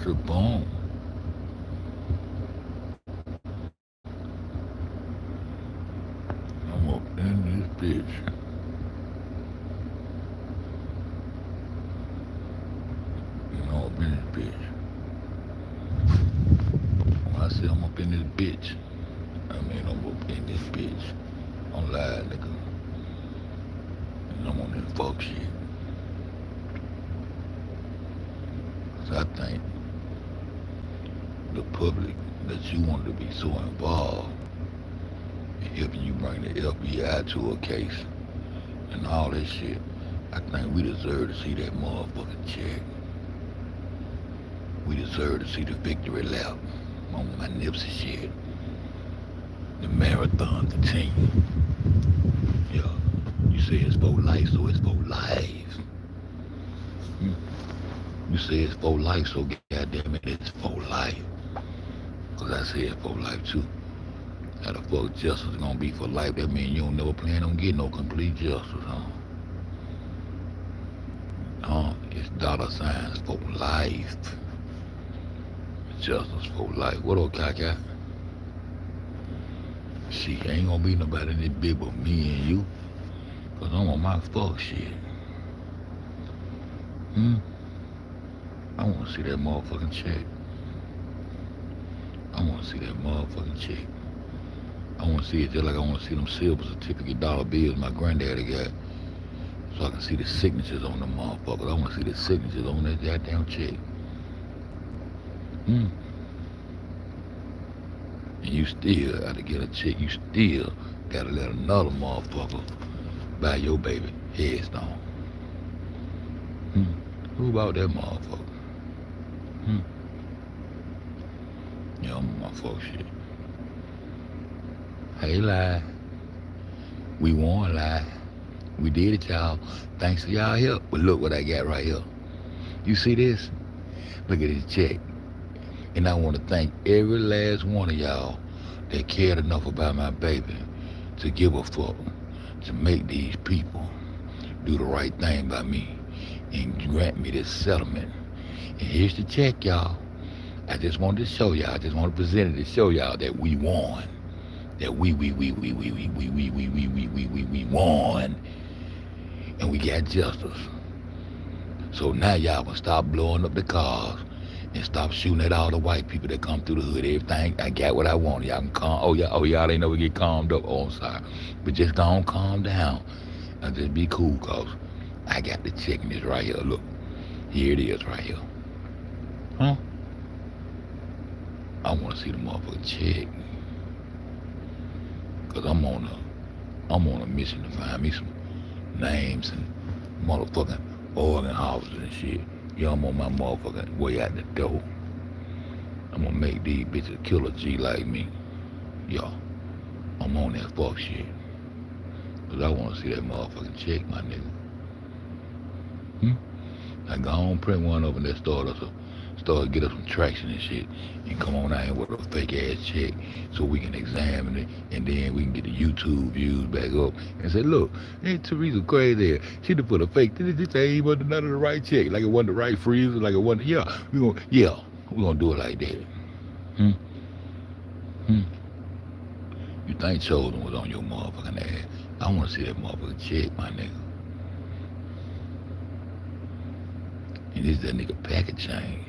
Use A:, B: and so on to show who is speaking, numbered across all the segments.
A: a bone. I'm up in this bitch. I'm up in this bitch. When I say I'm up in this bitch, I mean I'm up in this bitch. I'm live, nigga. And I'm on this fuck shit. So I think the public that you wanted to be so involved in helping you bring the FBI to a case and all that shit, I think we deserve to see that motherfucking check. We deserve to see the victory lap on my Nipsey shit. The marathon continue. Yeah, you say it's for life, so it's for life. You say it's for life, so goddamn it, it's for life. Cause I say it's for life too. How the fuck justice gonna be for life? That mean you don't never plan on getting no complete justice, huh? It's dollar signs for life. Justice for life. What up, Kaka? She ain't gonna be nobody in this big but me and you. Cause I'm on my fuck shit. I wanna see that motherfucking check. I wanna see that motherfucking check. I wanna see it just like I wanna see them silver certificate dollar bills my granddaddy got. So I can see the signatures on them motherfuckers. I wanna see the signatures on that goddamn check. And you still gotta get a check. You still gotta let another motherfucker buy your baby headstone. Who bought that motherfucker? Yeah, I'm on my fuck shit. Hey, lie. We won, lie. We did it, y'all. Thanks to y'all help. But look what I got right here. You see this? Look at this check. And I want to thank every last one of y'all that cared enough about my baby to give a fuck, to make these people do the right thing by me and grant me this settlement. And here's the check, y'all. I just wanted to show y'all, I just want to present it to show y'all that we won. That we won. And we got justice. So now y'all can stop blowing up the cars and stop shooting at all the white people that come through the hood. Everything, I got what I want. Y'all can calm, y'all ain't never get calmed up. Oh, I'm sorry. But just don't calm down. And just be cool, cause I got the check in this right here. Look, here it is right here. Huh? I want to see the motherfucking check. Cause I'm on a mission to find me some names and motherfucking organ officers and shit. Yeah, I'm on my motherfucking way out the door. I'm gonna make these bitches kill a G like me. Yeah, I'm on that fuck shit. Cause I wanna see that motherfucking check, my nigga. I go on, print one up and let's start get us some traction and shit. And come on out here with a fake ass check so we can examine it and then we can get the YouTube views back up and say, look, ain't Teresa crazy? She done put a fake, this ain't none of the right check. Like it wasn't the right freezer, like it wasn't, we're gonna do it like that. You think Chosen was on your motherfucking ass? I wanna see that motherfucking check, my nigga. And this is that nigga packet change.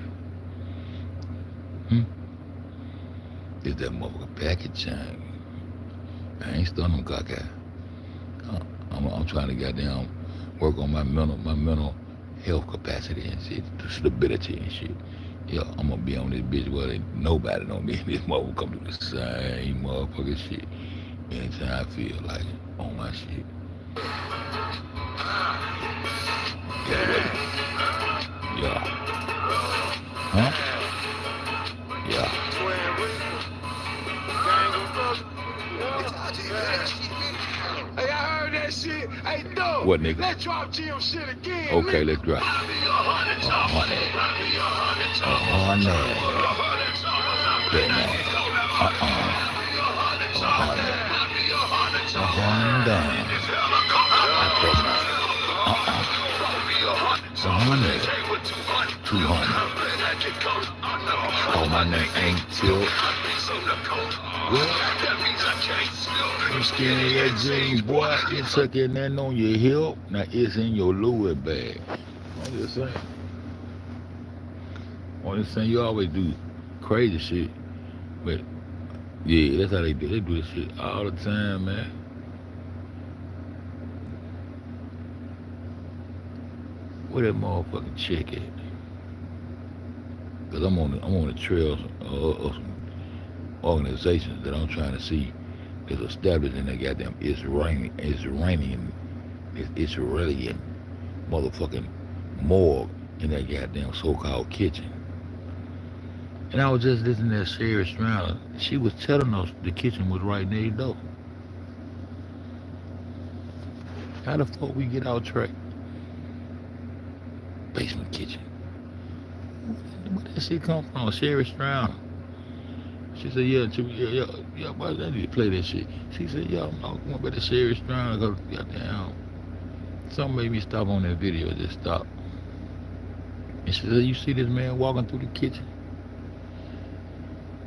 A: This that motherfucker packet change. I ain't stunning them cockeyed. I'm trying to goddamn work on my mental health capacity and shit, stability and shit. Yeah, I'm gonna be on this bitch where nobody don't be in this motherfucker come do the same motherfucking shit. Anytime I feel like it on my shit. Yeah. Huh? Yeah.
B: Hey, I heard that shit. Hey, no.
A: What, nigga?
B: Let's drop Jim shit again.
A: Okay, let's drop.
B: 100.
A: Bet now. 100 down. I bet now. 100. 200. Oh, my name ain't Tilt. What? You skinny as jeans, boy. You tucking that on your hip. Now it's in your Louis bag. I'm just saying. I'm just saying you always do crazy shit. But yeah, that's how they do. They do this shit all the time, man. Where that motherfucking chick at? Cause I'm on the trail of some organizations that I'm trying to see is established in that goddamn Israeli motherfucking morgue in that goddamn so-called kitchen. And I was just listening to Sherry Stroud. She was telling us the kitchen was right next door. How the fuck we get out track? Basement kitchen. Where that shit come from? Sherry Stroud. She said, yeah, why I need to play that shit? She said, yeah, I'm going back to Sherry Stroud. Goddamn. Something made me stop on that video. Just stop. And she said, you see this man walking through the kitchen?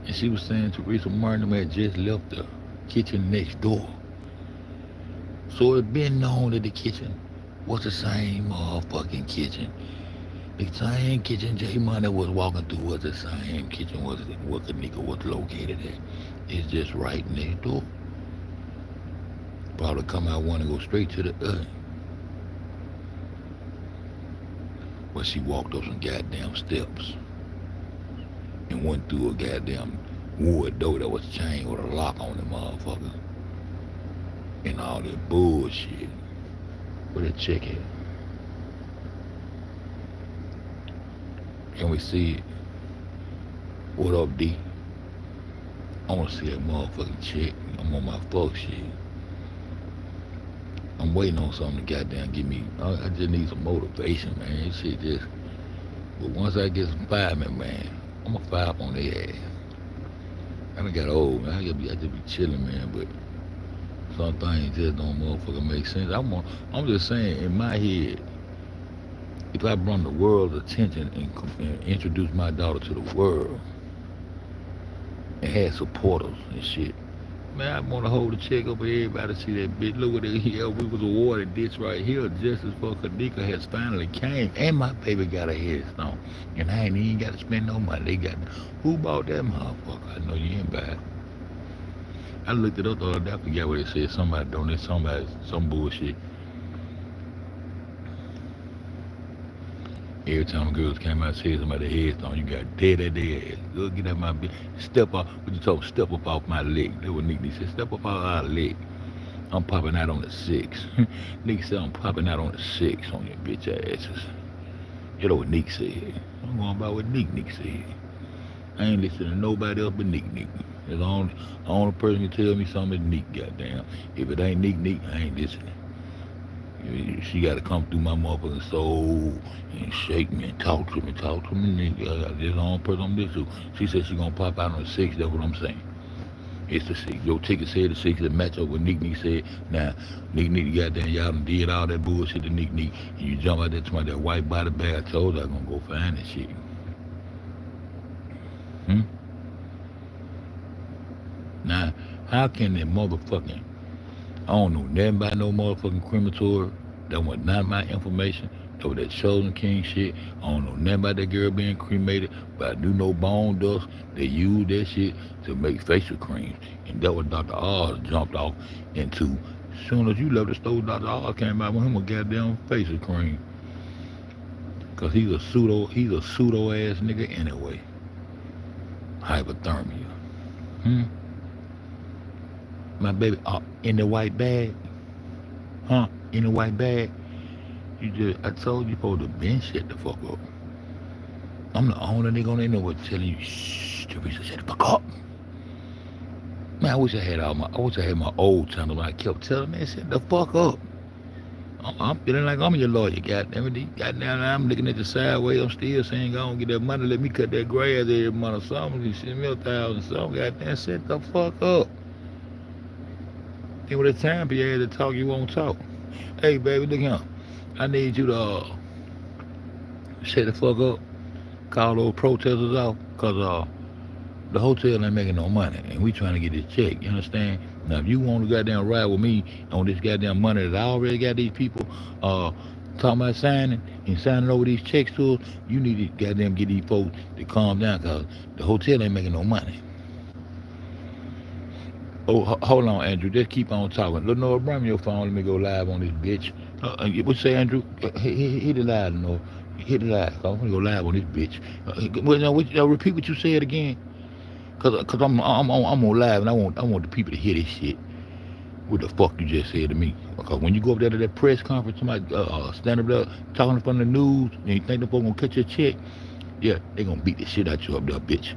A: And she was saying Teresa Martin had just left the kitchen next door. So it's been known that the kitchen was the same motherfucking kitchen. The same kitchen J Money was walking through was the same kitchen what the nigga was located at. It's just right next door. Probably come out one and go straight to the other. But she walked up some goddamn steps and went through a goddamn wood door that was chained with a lock on the motherfucker. And all that bullshit. Where that chick at? Can we see it? What up, D? I wanna see that motherfucking chick. I'm on my fuck shit. I'm waiting on something to goddamn give me. I just need some motivation, man. This shit just. But once I get some fireman, man, I'm a fire up on their ass. I done got old, man. I just be chilling, man. But some things just don't motherfucking make sense. I'm just saying, in my head, if I brought the world's attention and introduced my daughter to the world and had supporters and shit, man, I want to hold the check up for everybody to see that bitch. Look what the hell we was awarded this right here. Justice for Kadika has finally came, and my baby got a headstone, and I ain't even got to spend no money. They got who bought that motherfucker? I know you ain't buy it. I looked it up the other day. I forgot what it said. Somebody donated some bullshit. Every time girls came out and said somebody headstone, you got dead at their ass. Go get out my bitch. Step up. What you told? Step up off my leg. That was Nick. He said, step up off our leg. I'm popping out on the 6. Nick said, I'm popping out on the 6 on your bitch asses. You know what Nick said. I'm going by what Nick said. I ain't listening to nobody else but Nick. The only person can tell me something is Nick, goddamn. If it ain't Nick, I ain't listening. She got to come through my motherfucking soul and shake me and talk to me, nigga. That's the only person I'm listening to. She said she gonna pop out on the 6. That's what I'm saying. It's the 6. Your ticket said the 6 that match up with Nick said. Now, Nick, goddamn, y'all done did all that bullshit to Nick, and you jump out there to that white body bag. I told you I gonna go find that shit. Now, how can that motherfucking, I don't know nothing about no motherfucking crematory. That was not my information. That was that Chosen King shit. I don't know nothing about that girl being cremated, but I do know bone dust. They used that shit to make facial creams. And that was Dr. Oz jumped off into. As soon as you left the store, Dr. Oz came out with him a goddamn facial cream. Cause he's a pseudo ass nigga anyway. Hypothermia. My baby, in the white bag. In the white bag. I told you supposed to bend shit the fuck up. I'm the only nigga on the internet telling you, shh, Teresa, shut the fuck up. Man, I wish I had my old channel when I kept telling man, shut the fuck up. I'm feeling like I'm your lawyer, goddamn it. Goddamn, I'm looking at the sideways. I'm still saying, I don't get that money. Let me cut that grass every month or something. You send me $1,000 something. Goddamn, shut the fuck up. Then with the time you had to talk, you won't talk. Hey, baby, look here. I need you to shut the fuck up call those protesters off, cause the hotel ain't making no money, and we trying to get this check. You understand? Now, if you want to goddamn ride with me on this goddamn money that I already got these people talking about signing and signing over these checks to us, you need to goddamn get these folks to calm down, cause the hotel ain't making no money. Oh, hold on, Andrew. Just keep on talking. Lenore, bring me your phone. Let me go live on this bitch. What you say, Andrew? Hit it live, Lenore. Hit it live. I'm gonna go live on this bitch. Repeat what you said again. Cause I'm on live and I want the people to hear this shit. What the fuck you just said to me? Because when you go up there to that press conference, somebody stand up there talking in front of the news, and you think the fuck gonna cut your check, yeah, they gonna beat the shit out you up there, bitch.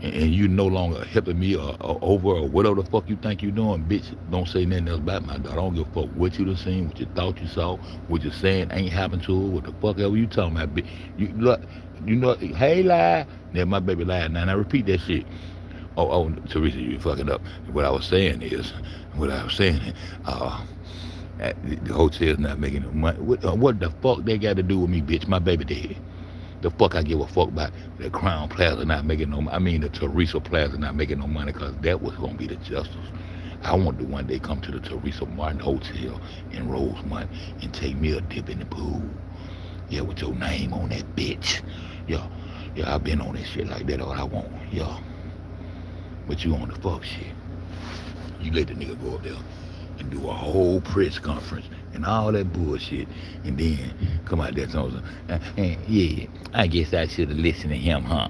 A: And you no longer helping me or over or whatever the fuck you think you doing, bitch. Don't say nothing else about my daughter. I don't give a fuck what you done seen, what you thought you saw, what you're saying ain't happened to her, what the fuck ever you talking about, bitch. You know, hey, lie. Then my baby lied. Now repeat that shit. Oh, Teresa, you fucking up. What I was saying, the hotel's not making no money. What the fuck they got to do with me, bitch? My baby dead. The fuck I give a fuck about the Crown Plaza not making no money. I mean the Teresa Plaza not making no money, because that was going to be the justice. I want to one day come to the Teresa Martin Hotel in Rosemont and take me a dip in the pool. Yeah, with your name on that bitch. Yeah, I've been on that shit like that all I want. Yeah. But you on the fuck shit. You let the nigga go up there and do a whole press conference and all that bullshit, and then come out there and yeah, I guess I should have listened to him, huh?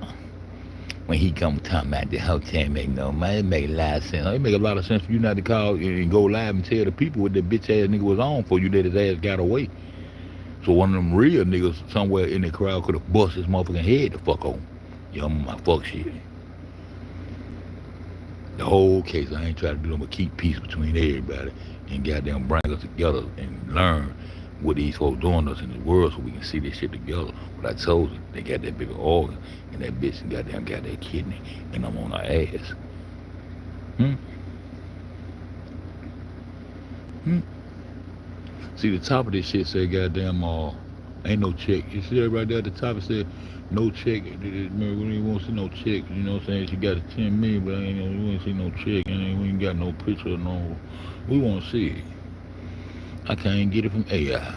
A: When he come talking about the hotel make no money, it make a lot of sense. It make a lot of sense for you not to call and go live and tell the people what that bitch ass nigga was on for you let his ass got away. So one of them real niggas somewhere in the crowd could have bust his motherfucking head the fuck on. Yeah, I'm on my fuck shit. The whole case, I ain't trying to do nothing but keep peace between everybody and goddamn bring us together and learn what these folks doing to us in the world so we can see this shit together. But I told you, they got that big organ and that bitch goddamn got that kidney and I'm on her ass. See, the top of this shit say goddamn ain't no check. You see that right there at the top? It said no check. Remember, we ain't want to see no check. You know what I'm saying? She got a 10 million, but we ain't see no check. And we ain't got no picture. No, we want to see it. I can't get it from AI.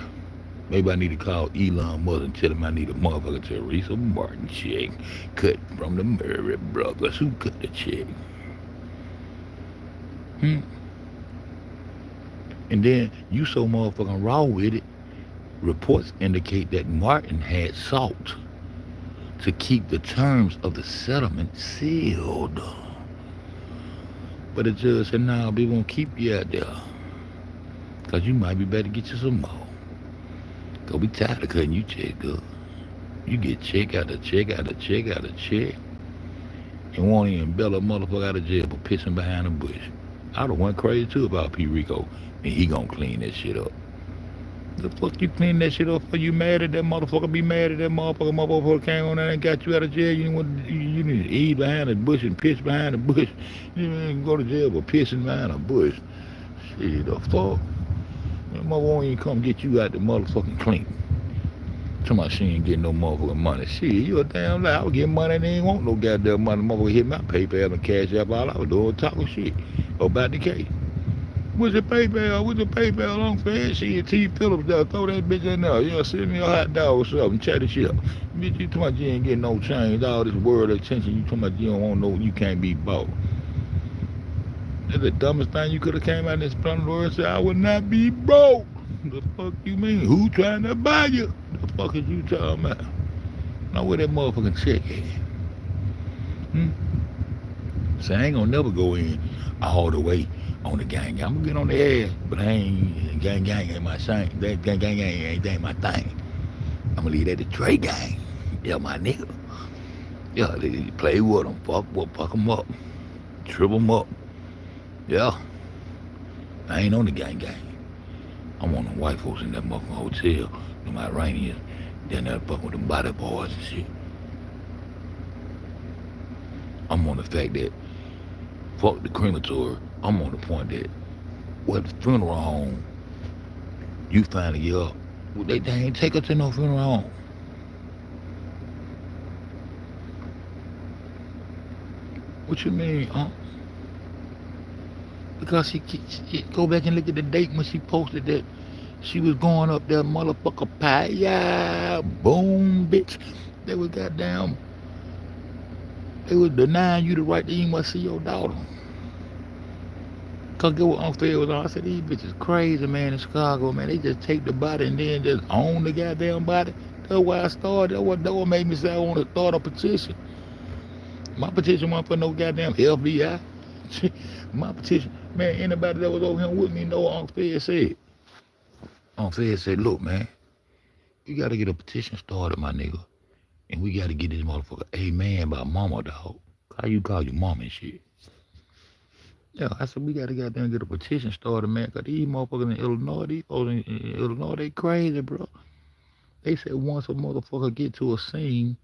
A: Maybe I need to call Elon Musk and tell him I need a motherfucker Teresa Martin check cut from the Murray brothers. Who cut the check? And then you so motherfucking raw with it. Reports indicate that Martin had sought to keep the terms of the settlement sealed. But the judge said, nah, we won't keep you out there. Because you might be better to get you some more. Because we tired of cutting you check up. You get check out of check out of check out of check. And won't even bail a motherfucker out of jail for pissing behind a bush. I'd have went crazy too about P. Rico. And he gonna clean that shit up. The fuck you clean that shit up for? You mad at that motherfucker? Be mad at that motherfucker? Motherfucker came on there and got you out of jail. You need to eat behind the bush and piss behind the bush. You didn't go to jail for pissing behind a bush. Shit, the fuck? That mother won't even come get you out the motherfucking clean. Somebody she ain't getting no motherfucking money. Shit, you a damn lie. I was getting money and they ain't want no goddamn money. Motherfucker hit my PayPal and cash out. All I was doing talking shit about the case. What's the PayPal? What's the PayPal on for that shit? T. Phillips there, throw that bitch in there. Yeah, send me a hot dog or something. Chat this shit up. Bitch, you talking about you ain't getting no change. All this world attention. You talking about you don't want no, you can't be bought. That's the dumbest thing you could have came out in this front of the world and said, I would not be broke. The fuck you mean? Who trying to buy you? The fuck is you talking about? Now where that motherfucking check at? So I ain't gonna never go in all the way on the gang. I'm gonna get on the ass, but I ain't, gang ain't my thing. That gang ain't my thing. I'm gonna leave that to Dre gang. Yeah, my nigga. Yeah, they play with them, fuck them up, trip them up. Yeah, I ain't on the gang. I'm on the white folks in that motherfucking hotel, them Iranians, down there fucking with them body boys and shit. I'm on the fact that, fuck the crematory, I'm on the point that, what the funeral home, you finally get up, they ain't take her to no funeral home. What you mean, Because she go back and look at the date when she posted that she was going up there, motherfucker, pie, yeah, boom, bitch. They was goddamn, they was denying you the right to even see your daughter. Cause get what unfair was on. I said, these bitches crazy, man, in Chicago, man. They just take the body and then just own the goddamn body. That's why I started. That what made me say I want to start a petition. My petition wasn't for no goddamn FBI. My petition, man, anybody that was over here with me know what unfair said. Unfair said, look, man, you got to get a petition started, my nigga. And we got to get this motherfucker amen by mama, dog. How you call your mama and shit? Yeah, I said, we got to goddamn get a petition started, man, because these motherfuckers in Illinois, these folks in Illinois, they crazy, bro. They said once a motherfucker get to a scene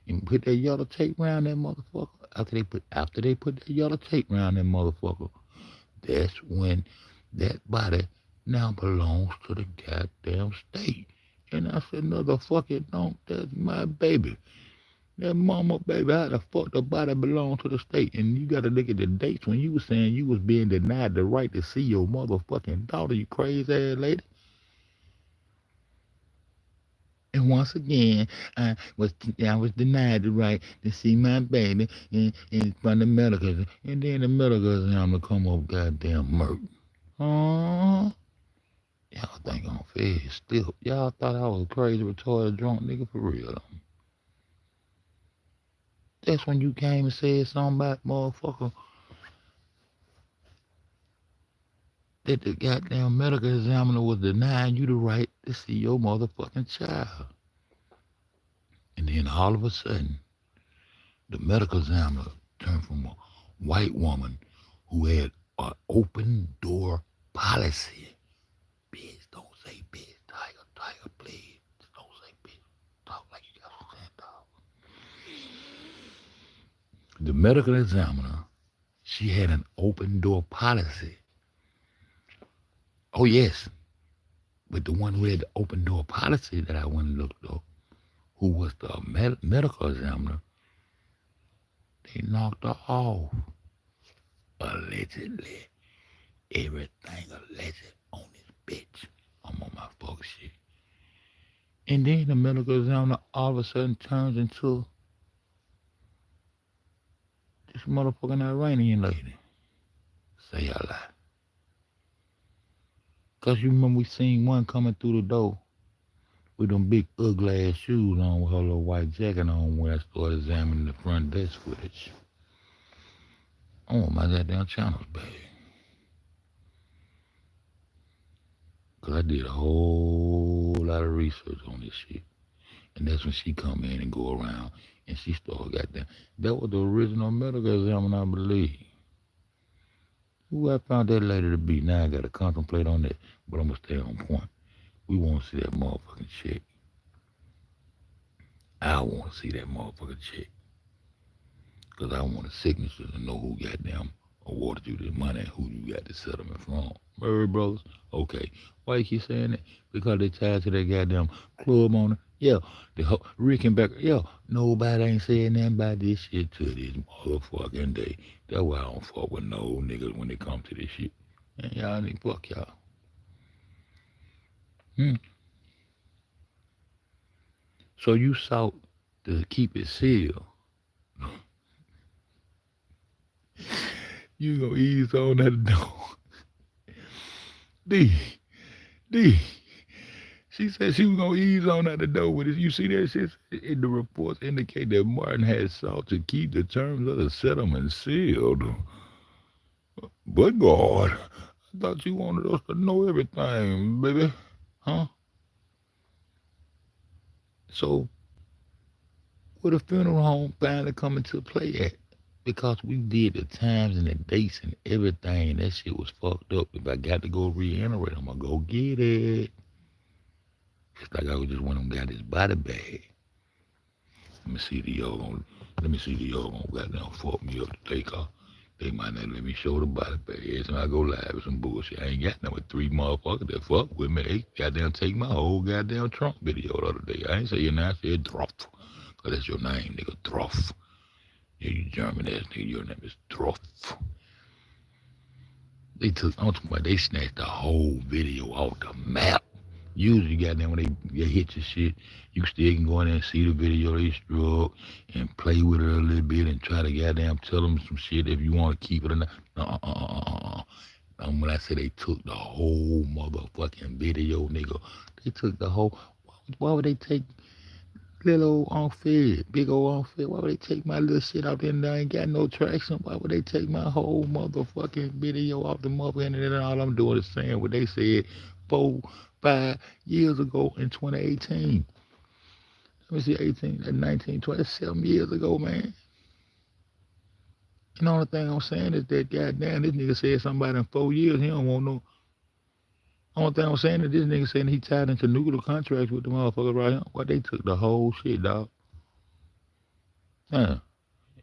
A: and put that yellow tape around that motherfucker, after they put that yellow tape around that motherfucker, that's when that body now belongs to the goddamn state. And I said, no, the fuck it don't. That's my baby. That mama, baby, how the fuck the body belong to the state? And you got to look at the dates when you was saying you was being denied the right to see your motherfucking daughter, you crazy ass lady. And once again, I was denied the right to see my baby in front of medicals. And then the medicals I'm gonna come up goddamn murder. Y'all think I'm fair still. Y'all thought I was a crazy, retarded, drunk nigga for real. That's when you came and said something about motherfucker that the goddamn medical examiner was denying you the right to see your motherfucking child. And then all of a sudden, the medical examiner turned from a white woman who had an open door policy. Bitch, don't say bitch, tiger, please. Don't say bitch. Talk like you got some sense, dog. The medical examiner, she had an open door policy. Oh, yes. But the one who had the open door policy that I went and looked up, who was the medical examiner, they knocked her off. Allegedly. Everything alleged on this bitch. I'm on my fuck shit. And then the medical examiner all of a sudden turns into this motherfucking Iranian lady. Say a lie. Cause you remember we seen one coming through the door with them big ugly ass shoes on with her little white jacket on when I started examining the front desk footage. I want my goddamn channels back. Cause I did a whole lot of research on this shit. And that's when she come in and go around and she started goddamn. That was the original medical examiner, I believe. Who I found that lady to be? Now I gotta contemplate on that, but I'm gonna stay on point. We wanna see that motherfucking chick. I wanna see that motherfucking chick. Cause I want a signature to know who goddamn awarded you this money and who you got the settlement from. Murray Brothers? Okay. Why you keep saying that? Because they tied to that goddamn club owner. Yeah, the Rickenbacker. Yeah, nobody ain't saying nothing about this shit to this motherfucking day. That's why I don't fuck with no niggas when they come to this shit. And y'all need fuck y'all. So you sought to keep it sealed. You gonna ease on that door. D. She said she was gonna ease on out the door with it. You see that shit? In the reports indicate that Martin had sought to keep the terms of the settlement sealed. But God, I thought you wanted us to know everything, baby. Huh? So, where the funeral home finally coming to play at? Because we did the times and the dates and everything. That shit was fucked up. If I got to go reiterate, I'm gonna go get it. It's like I just went and got his body bag. Let me see the y'all gonna goddamn fuck me up to take off. They might not let me show the body bag. Every time I go live with some bullshit. I ain't got no 3 motherfuckers that fuck with me. They goddamn take my whole goddamn Trump video the other day. I ain't saying that, I said Droff. Cause that's your name, nigga, Droff. Yeah, you German ass nigga, your name is Droff. They took, I'm talking about, they snatched the whole video off the map. Usually, goddamn, when they hit your shit, you still can go in there and see the video they struck and play with it a little bit and try to goddamn tell them some shit if you want to keep it or not. When I say they took the whole motherfucking video, nigga, they took the whole. Why would they take little old unfed, big old unfed? Why would they take my little shit out there and I ain't got no traction? Why would they take my whole motherfucking video off the motherfucking internet and all I'm doing is saying what they said 4, 5 years ago in 2018? Let me see, 18, 19, 27 years ago, man. And the only thing I'm saying is that goddamn, this nigga said somebody in 4 years, he don't want no. Only thing I'm saying is this nigga saying he tied into nuclear contracts with the motherfuckers right here. Why they took the whole shit, dog? Huh.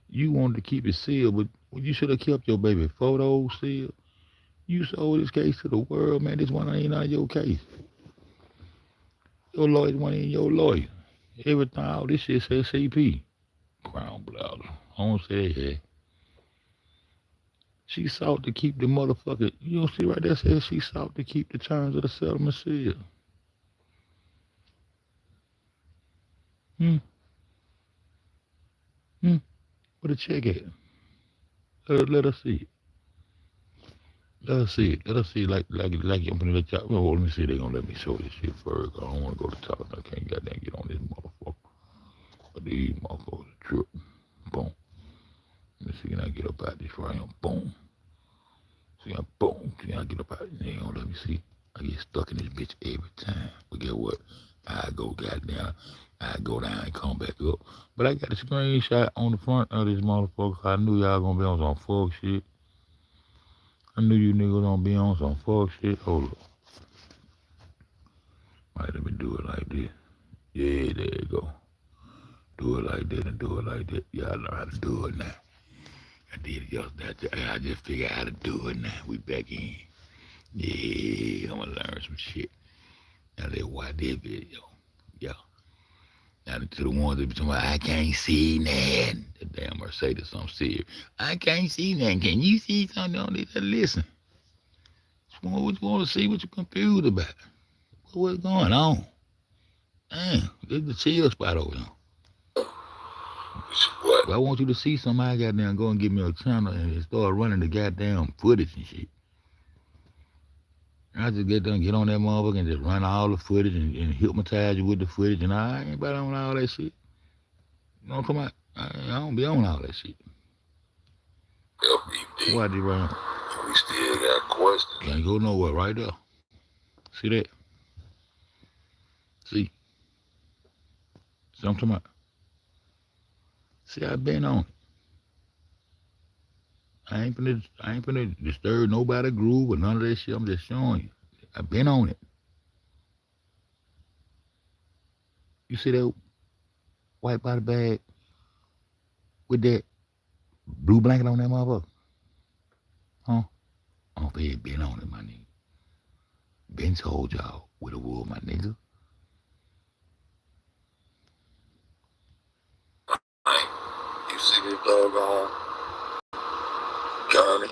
A: You wanted to keep it sealed, but you should have kept your baby photos sealed. You sold this case to the world, man. This one ain't not your case. Your lawyer one ain't your lawyer. Everything, all this shit says CP. Crown bladder. I don't say that. She sought to keep the motherfucker. You don't see right there says she sought to keep the terms of the settlement sealed. Where the check at? Let us see it. Let us see it. Let us see like I'm gonna let y'all. Well, let me see. They gonna let me show this shit first. I don't wanna go to top. I can't goddamn get on this motherfucker. But these motherfuckers trip. Boom. Let me see. Can I get up out this right here? Boom. See, boom. Can I get up out there? Let me see. I get stuck in this bitch every time. But guess what? I go goddamn. I go down and come back up. But I got a screenshot on the front of this motherfucker. I knew y'all gonna be on some fuck shit. I knew you niggas gonna be on some fuck shit. Hold up. All right, let me do it like this. Yeah, there you go. Do it like that and do it like that. Y'all know how to do it now. I did it just I just figured out how to do it now. We back in. Yeah, I'm gonna learn some shit. Now let's watch this video. Yeah. Now to the ones that be talking about, I can't see nothing. The damn Mercedes, something serious. I can't see nothing. Can you see something on this? Listen. What you want to see? What you confused about? What's going on? Damn, this is the chill spot over there. What? I want you to see somebody goddamn go and give me a channel and start running the goddamn footage and shit. I just get on that motherfucker and just run all the footage and hypnotize you with the footage, and I ain't about on all that shit. You know what I'm talking about? I don't be on all that shit. LBD. What I did right now? We still got questions. Can't go nowhere right there. See that? See what I'm talking about? See, I been on it. I ain't finna disturb nobody's groove or none of that shit. I'm just showing you. I've been on it. You see that white body bag with that blue blanket on that motherfucker? Huh? I've been on it, my nigga. Been told y'all where the wool, my nigga. You see this doggone Johnny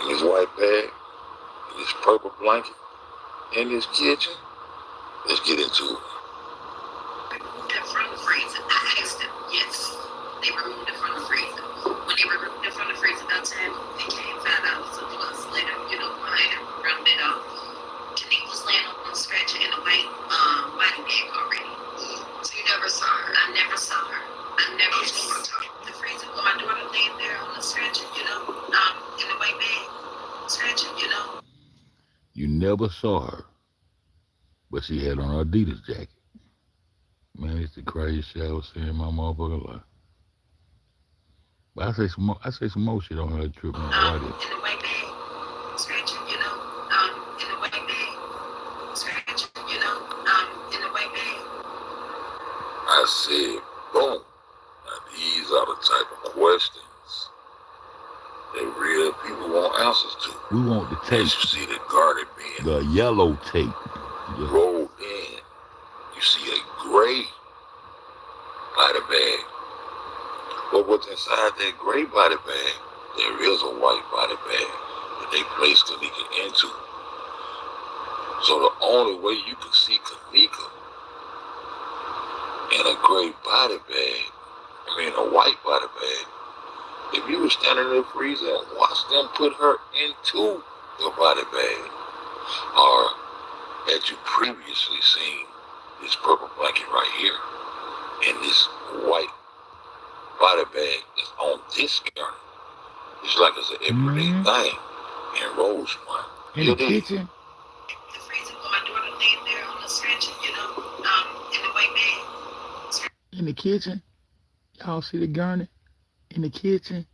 A: in his white bag, in his purple blanket, in his kitchen? Let's get into it. Removed it from the freezer. I asked them, yes, they removed it from the freezer. When they removed it from the freezer, about time they came $5 a plus later, behind him, rounded it off. Kanique was laying on the stretcher in a white body bag already. So you never saw her? I never saw her. I never saw her. The freezer, my daughter laying there on the stretcher, in the white bag, stretcher, You never saw her, but she had on her Adidas jacket. Man, it's the craziest shit I ever seen in my motherfucking life. But I say some more shit on her trip, man. Right there. In the white bag, stretcher, in the white bag, stretcher, in the white bag. I said, boom. Now these are the type of questions that real people want answers to. We want the tape. You see the garden bin, the yellow tape, rolled in. You see a gray body bag
C: But what's inside that gray body bag, there is a white body bag that they placed Kanika into. So the only way you can see Kanika in a gray body bag, a white body bag, if you were standing in the freezer and watched them put her into the body bag, or had you previously seen this purple blanket right here and this white body bag that's on this garment? It's like it's an everyday thing in Rosemont.
A: In the kitchen?
D: The freezer for my daughter laying there on the stretcher, in the white bag.
A: In the kitchen? Y'all see the garnet? In the kitchen?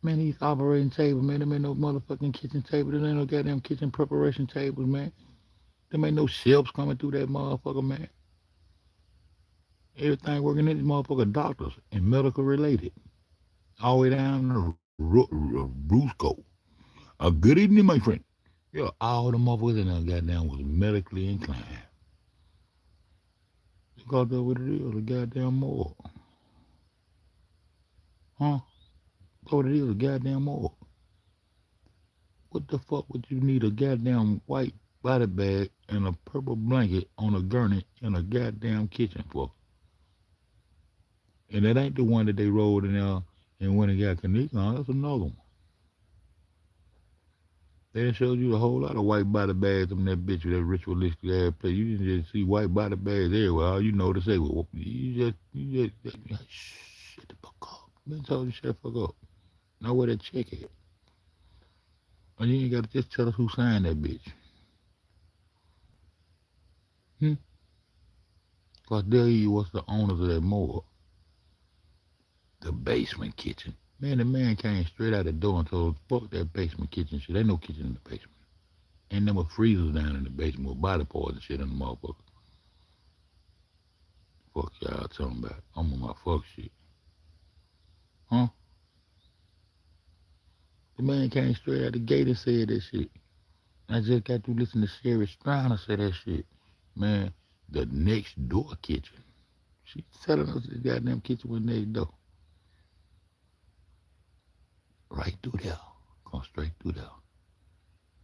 A: Man, these operating tables, man, them ain't no motherfucking kitchen table. There ain't no goddamn kitchen preparation tables, man. There ain't no shelves coming through that motherfucker, man. Everything working in this motherfucker doctors and medical related. All the way down to Brusco. A good evening, my friend. Yeah, all the motherfuckers in there goddamn was medically inclined. Because that's what it is, a goddamn morgue. Huh? That's what it is, a goddamn morgue. What the fuck would you need a goddamn white body bag and a purple blanket on a gurney in a goddamn kitchen for? And that ain't the one that they rolled in there and went and got Kanika on. That's another one. They done showed you a whole lot of white body bags in that bitch with that ritualistic ass place. You didn't just see white body bags everywhere. All you know to say, well, you just shut the fuck up. Been told you shut the fuck up. Know where that check at. And you ain't got to just tell us who signed that bitch. Because there you was the owners of that morgue. The basement kitchen. Man, the man came straight out the door and told us, fuck that basement kitchen shit. Ain't no kitchen in the basement. Ain't no freezers down in the basement with body parts and shit in the motherfucker. Fuck y'all talking about. I'm on my fuck shit. Huh? The man came straight out the gate and said that shit. I just got to listen to Sherry Striner say that shit. Man, the next door kitchen. She telling us the goddamn kitchen was next door. Right through there. Come straight through there.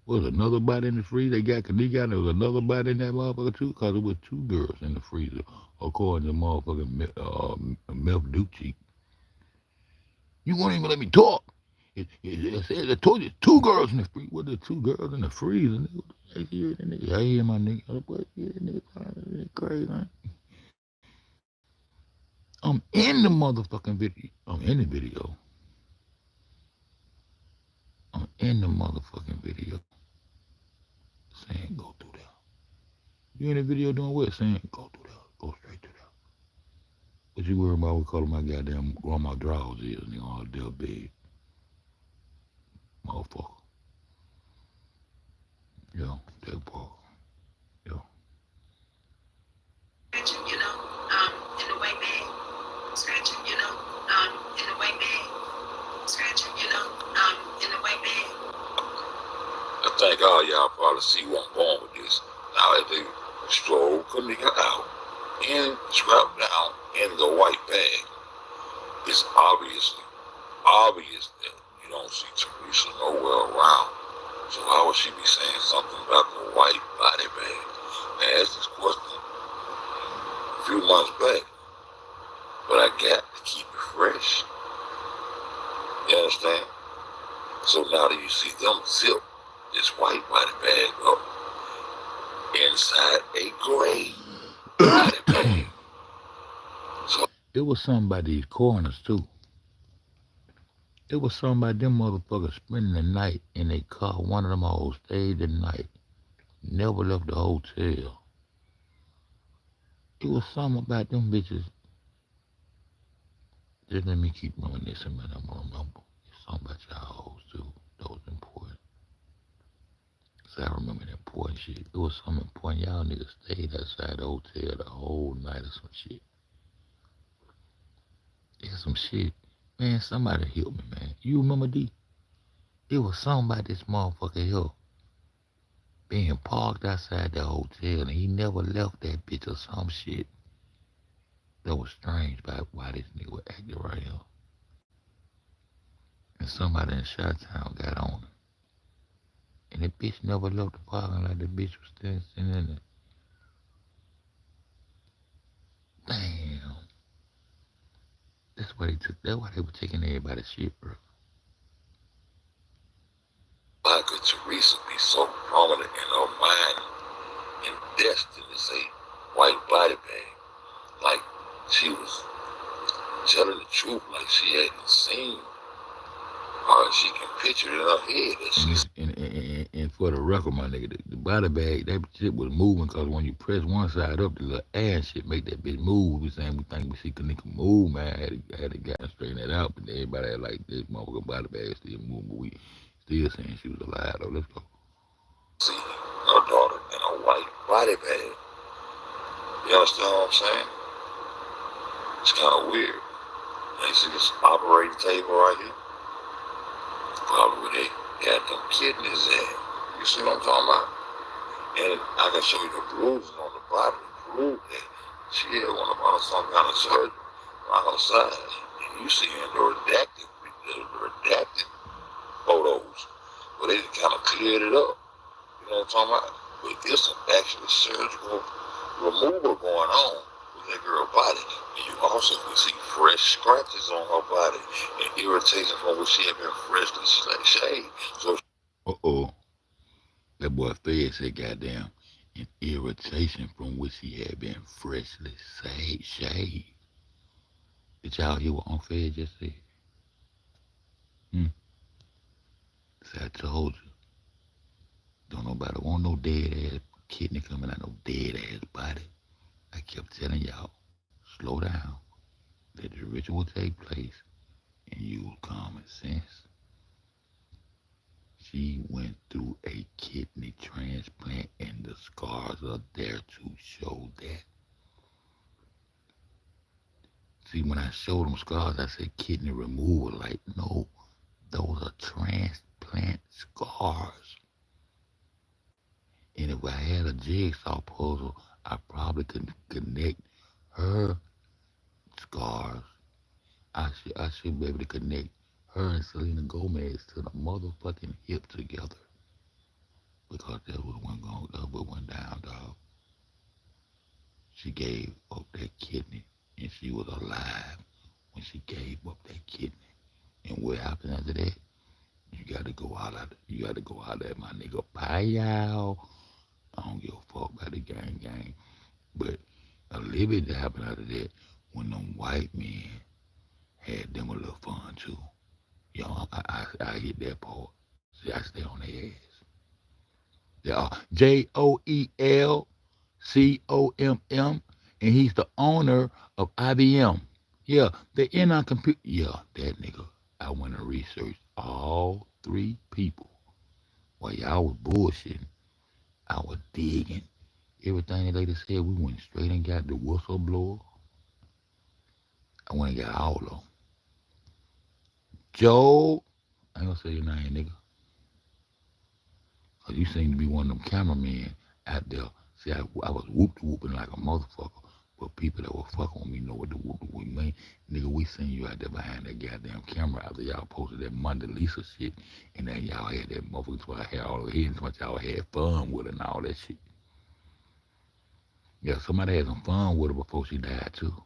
A: Was another body in the freezer? They got Kanika and there was another body in that motherfucker too? Because it was two girls in the freezer, according to motherfucking Mel Ducci. You won't even let me talk. It said I told you two girls in the freezer. What the two girls in the freezer? I hear my nigga. What? Yeah, nigga, crazy, man. I'm in the motherfucking video. I'm in the video. I'm in the motherfucking video. Saying go through there. You in the video doing what? Saying go through there. Go straight through there. What you worry about? We calling my goddamn grandma drawers is, nigga, all their bed. Motherfucker. Yo, that part. Yo.
D: In the white bag. Scratching, in the white bag. Scratching, in the white bag.
C: I think all y'all probably see where I'm going with this. Now, as they stroll Kanika out and strap down in the white bag, it's obvious that you don't see Teresa nowhere around. So how would she be saying something about the white body bag? I asked this question a few months back, but I got to keep it fresh. You understand? So now that you see them zip this white body bag up inside a gray body bag. So
A: it was something about these corners too. It was something about them motherfuckers spending the night in their car. One of them all stayed the night. Never left the hotel. It was something about them bitches. Just let me keep reminiscing, man. I'm gonna remember. It's something about y'all hoes too. That was important. So I remember that important shit. It was something important. Y'all niggas stayed outside the hotel the whole night or some shit. Yeah, some shit. Man, somebody help me, man. You remember D? It was something about this motherfucker here being parked outside the hotel and he never left that bitch or some shit. That was was strange about why this nigga was acting right here. And somebody in Chi-Town got on it. And the bitch never left the parking lot. The bitch was still sitting in there. Damn. That's why they were taking everybody's shit, bro.
C: Why could Teresa be so prominent in her mind and destined to say white body bag? Like she was telling the truth, like she hadn't seen, or she can picture it in her head that she's.
A: And for the record, my nigga, the body bag, that shit was moving because when you press one side up, the little ass shit make that bitch move. We saying we think we see Kanika move, man. I had to get straighten that out, but everybody had like this motherfucker body bag still moving, but we still saying she was alive though. Let's go.
C: See her daughter in a white body bag. You understand what I'm saying? It's kind of weird. And you see this operating table right here? Probably where they had them kidneys in. You see what I'm talking about? And I can show you the bruises on the body to prove that she had one of some kind of surgery on her side. And you see in the redacted photos where they kind of cleared it up. You know what I'm talking about? But there's some actual surgical removal going on with that girl's body. And you also can see fresh scratches on her body and irritation from which she had been freshly shaved. So,
A: That boy Fed said, goddamn, an irritation from which he had been freshly shaved. Did y'all hear what on Fed just said? So I told you, don't nobody want no dead ass kidney coming out no dead ass body. I kept telling y'all, slow down, let the ritual take place, and use common sense. She went through a kidney transplant, and the scars are there to show that. See, when I showed them scars, I said kidney removal. Like, no, those are transplant scars. And if I had a jigsaw puzzle, I probably could connect her scars. I should be able to connect her and Selena Gomez to the motherfucking hip together. Because that was what went down, dog. She gave up that kidney, and she was alive when she gave up that kidney. And what happened after that? You gotta go out at my nigga Payal. I don't give a fuck about the gang. But a little bit happened after that when them white men had them a little fun too. You know, I get that part. See, I stay on their ass. Yeah, JOELCOMM, and he's the owner of IBM. Yeah, the in our computer. Yeah, that nigga. I went and researched all three people. While y'all was bullshitting, I was digging. Everything the lady said, we went straight and got the whistleblower. I went and got all of them. Joe, I ain't gonna say your name, nigga. Cause you seem to be one of them cameramen out there. See, I was whooping like a motherfucker. But people that were fucking with me know what the whoop mean. Nigga, we seen you out there behind that goddamn camera after y'all posted that Monday Lisa shit. And then y'all had that motherfucker, so I had all the heads, so much y'all had fun with her and all that shit. Yeah, somebody had some fun with her before she died too.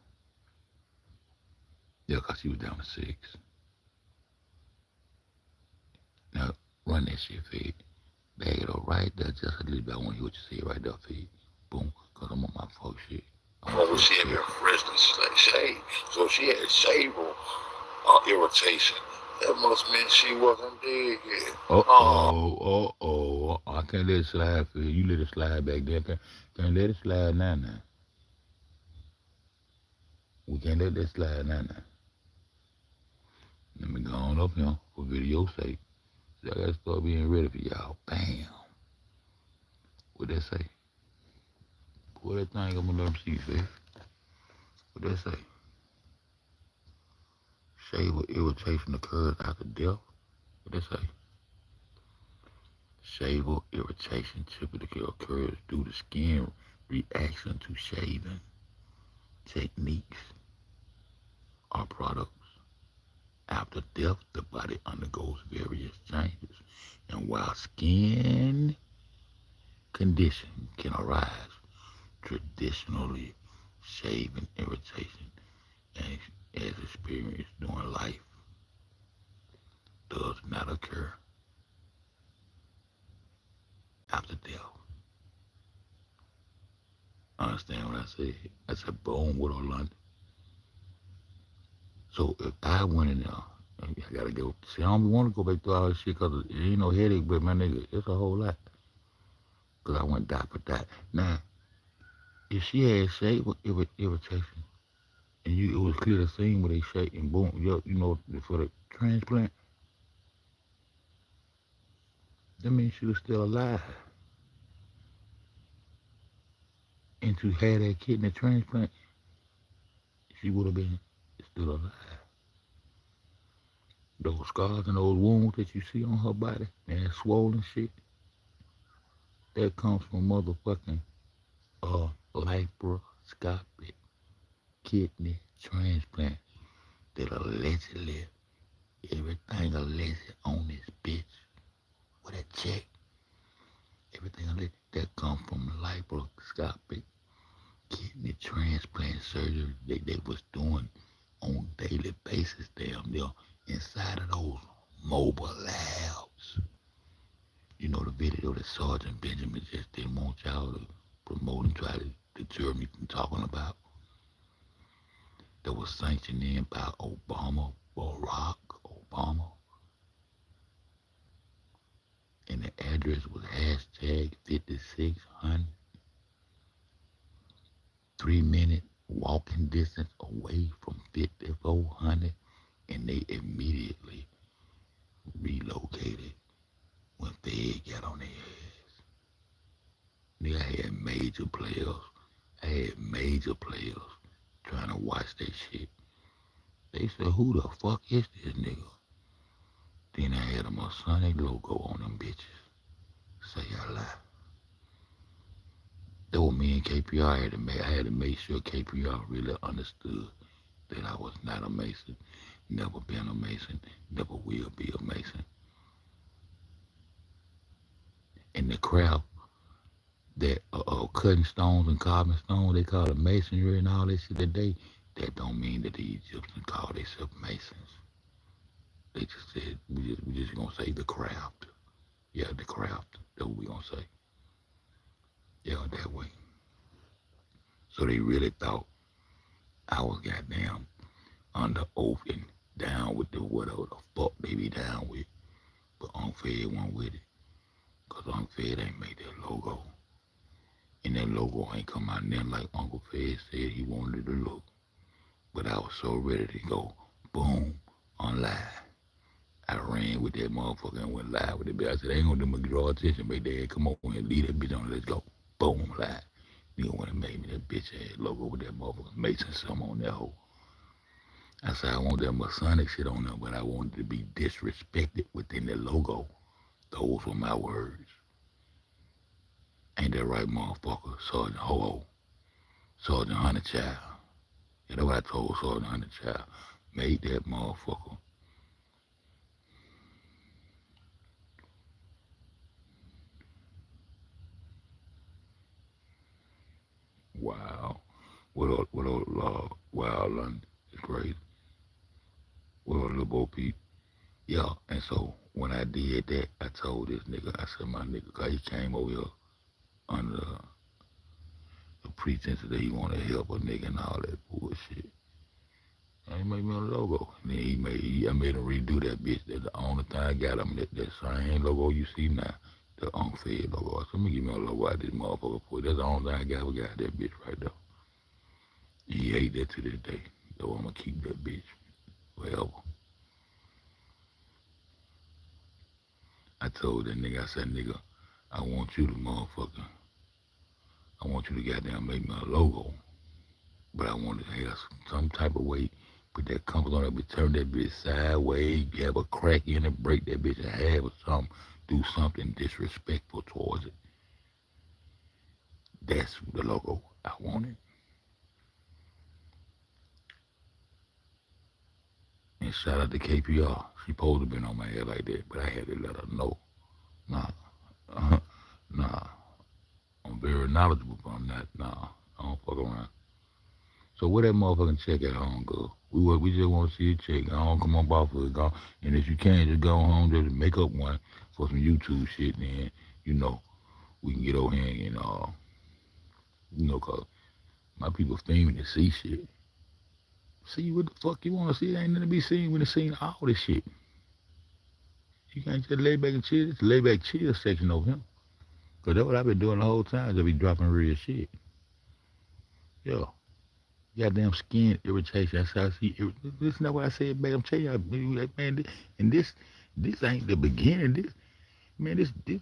A: Yeah, cause she was down to 6. Now, run that shit, Fed. Bag it up right there, just a little bit. I want to hear what you say right there, Fed. Boom, cause I'm on my fuck shit.
C: Well, she had been freshly shaved, so she had shaver irritation. That must mean she wasn't dead yet.
A: I can't let it slide, Fed. You let it slide back there. Can't let it slide now. We can't let that slide now. Let me go on up here for video's sake. See, I gotta start being ready for y'all. Bam. What that say? Pull that thing up and let them see, Fed. What that say? Shaver irritation occurs after death. What that say? Shaver irritation typically occurs due to skin reaction to shaving techniques. are products. After death, the body undergoes various changes, and while skin condition can arise, traditionally shaving irritation as experienced during life does not occur after death. Understand what I said? I said, boom, with Orlando. So if I went in there, I gotta go. See, I don't want to go back through all this shit because it ain't no headache, but my nigga, it's a whole lot. Because I went dot for dot. Now, if she had shade irritation, and it was clear to see where they shake and boom, you know, for the transplant, that means she was still alive. And to have that kidney transplant, she would have been still alive. Those scars and those wounds that you see on her body, and that swollen shit, that comes from motherfucking laparoscopic kidney transplant that allegedly, everything alleged on this bitch with a check, everything alleged, that come from laparoscopic kidney transplant surgery that they was doing on a daily basis down there inside of those mobile labs. You know the video that Sergeant Benjamin just didn't want y'all to promote and try to deter me from talking about, that was sanctioned in by Obama, Barack Obama. And the address was hashtag 5600, 3-minute walking distance away from 5400, and they immediately relocated when Fed got on their ass. Nigga, I had major players trying to watch that shit. They said, who the fuck is this nigga? Then I had a Masonic logo on them bitches. Say I lie. That was me and KPR. I had to make sure KPR really understood that I was not a Mason, never been a Mason, never will be a Mason. And the craft that cutting stones and carving stones, they call it masonry and all that shit today. That don't mean that the Egyptians call themselves Masons. They just said, we just gonna say the craft. Yeah, the craft. That's what we gonna say. Yeah, that way. So they really thought I was goddamn under oath and down with the whatever the fuck they be down with. But Unfed wasn't with it. Cause Unfed ain't made that logo. And that logo ain't come out nothing like Uncle Fed said he wanted it to look. But I was so ready to go, boom, on live. I ran with that motherfucker and went live with it. But I said, I ain't gonna do my draw attention, big dad. Come on and leave that bitch on, let's go. Boom, live. Nigga went and made me that bitch ass logo with that motherfucker Mason something on that hoe. I said, I want that Masonic shit on there, but I wanted to be disrespected within the logo. Those were my words. Ain't that right, motherfucker? Sergeant Ho-Ho. Sergeant Hunter Child. You know what I told Sergeant Hunter Child? Made that motherfucker. Wow. Wow, London. It's crazy. What up, little Bo Peep? Yeah, and so when I did that, I told this nigga, I said, my nigga, cause he came over here under the pretense that he wanted to help a nigga and all that bullshit. And he made me a logo. And then I made him redo that bitch. That's the only thing I got him, that same logo you see now, the Unfed logo. I said, let me give me a logo out of this motherfucker for it. That's the only thing I got. We got that bitch right there. He hate that to this day. So I'm gonna keep that bitch forever. I told that nigga, I said, nigga, I want you to motherfucker, I want you to goddamn make me a logo. But I want to have some type of way, put that compass on it, but turn that bitch sideways, have a crack in it, break that bitch in half or something, do something disrespectful towards it. That's the logo I wanted. And shout out to KPR. She supposed to been on my head like that, but I had to let her know. Nah, nah. I'm very knowledgeable, but I'm not. Nah, I don't fuck around. So where that motherfucking check at home go? We just want to see a check. I don't come up off of it, go. And if you can, just go home, just make up one for some YouTube shit. Then we can get over here and cause my people filming to see shit. See what the fuck you want to see? It ain't nothing to be seen when it's seen all this shit. You can't just lay back and chill. It's the lay back chill section over here. Cause that's what I've been doing the whole time. Just be dropping real shit. Yo. Goddamn skin irritation. That's how I see it. This is not what I said, babe. I'm telling you, man, and this ain't the beginning. This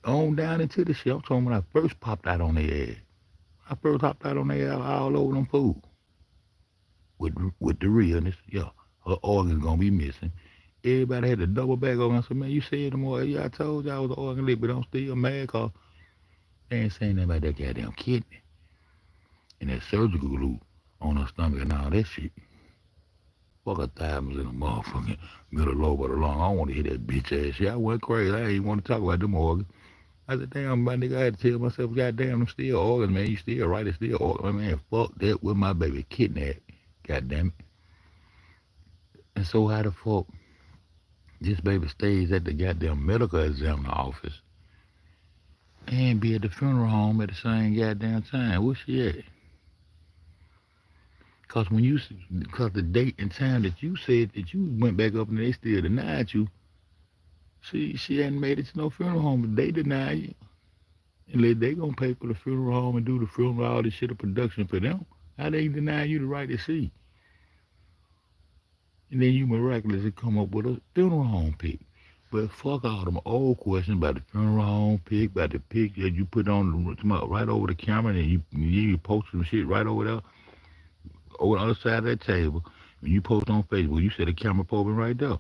A: on down into the shit. I'm talking when I first popped out on their ass. I first popped out on their ass all over them fools. With the realness, yeah, her organ's gonna be missing. Everybody had to double back over. I said, man, you said no more. Yeah, I told you I was an organ leak, but I'm still mad cause they ain't saying nothing about that goddamn kidney and that surgical glue on her stomach and all that shit. Fuck her thighs in a motherfucking middle lobe of the lung. I don't want to hear that bitch ass shit. I went crazy. I ain't even want to talk about them organs. I said, damn, my nigga, I had to tell myself, goddamn, I'm still organs, man. You still right, it's still organs. Man, fuck that with my baby kidnapped. Goddamn it. And so how the fuck this baby stays at the goddamn medical examiner office and be at the funeral home at the same goddamn time? Where she at? Cause the date and time that you said that you went back up and they still denied you, she hadn't made it to no funeral home, but they deny you. And they gonna pay for the funeral home and do the funeral, all this shit of production for them. How they deny you the right to see? And then you miraculously come up with a funeral home pic. But fuck all them old questions about the funeral home pic, about the pic that you put on right over the camera, and you post some shit right over there. Over the other side of that table, when you post on Facebook, you said the camera posing right there.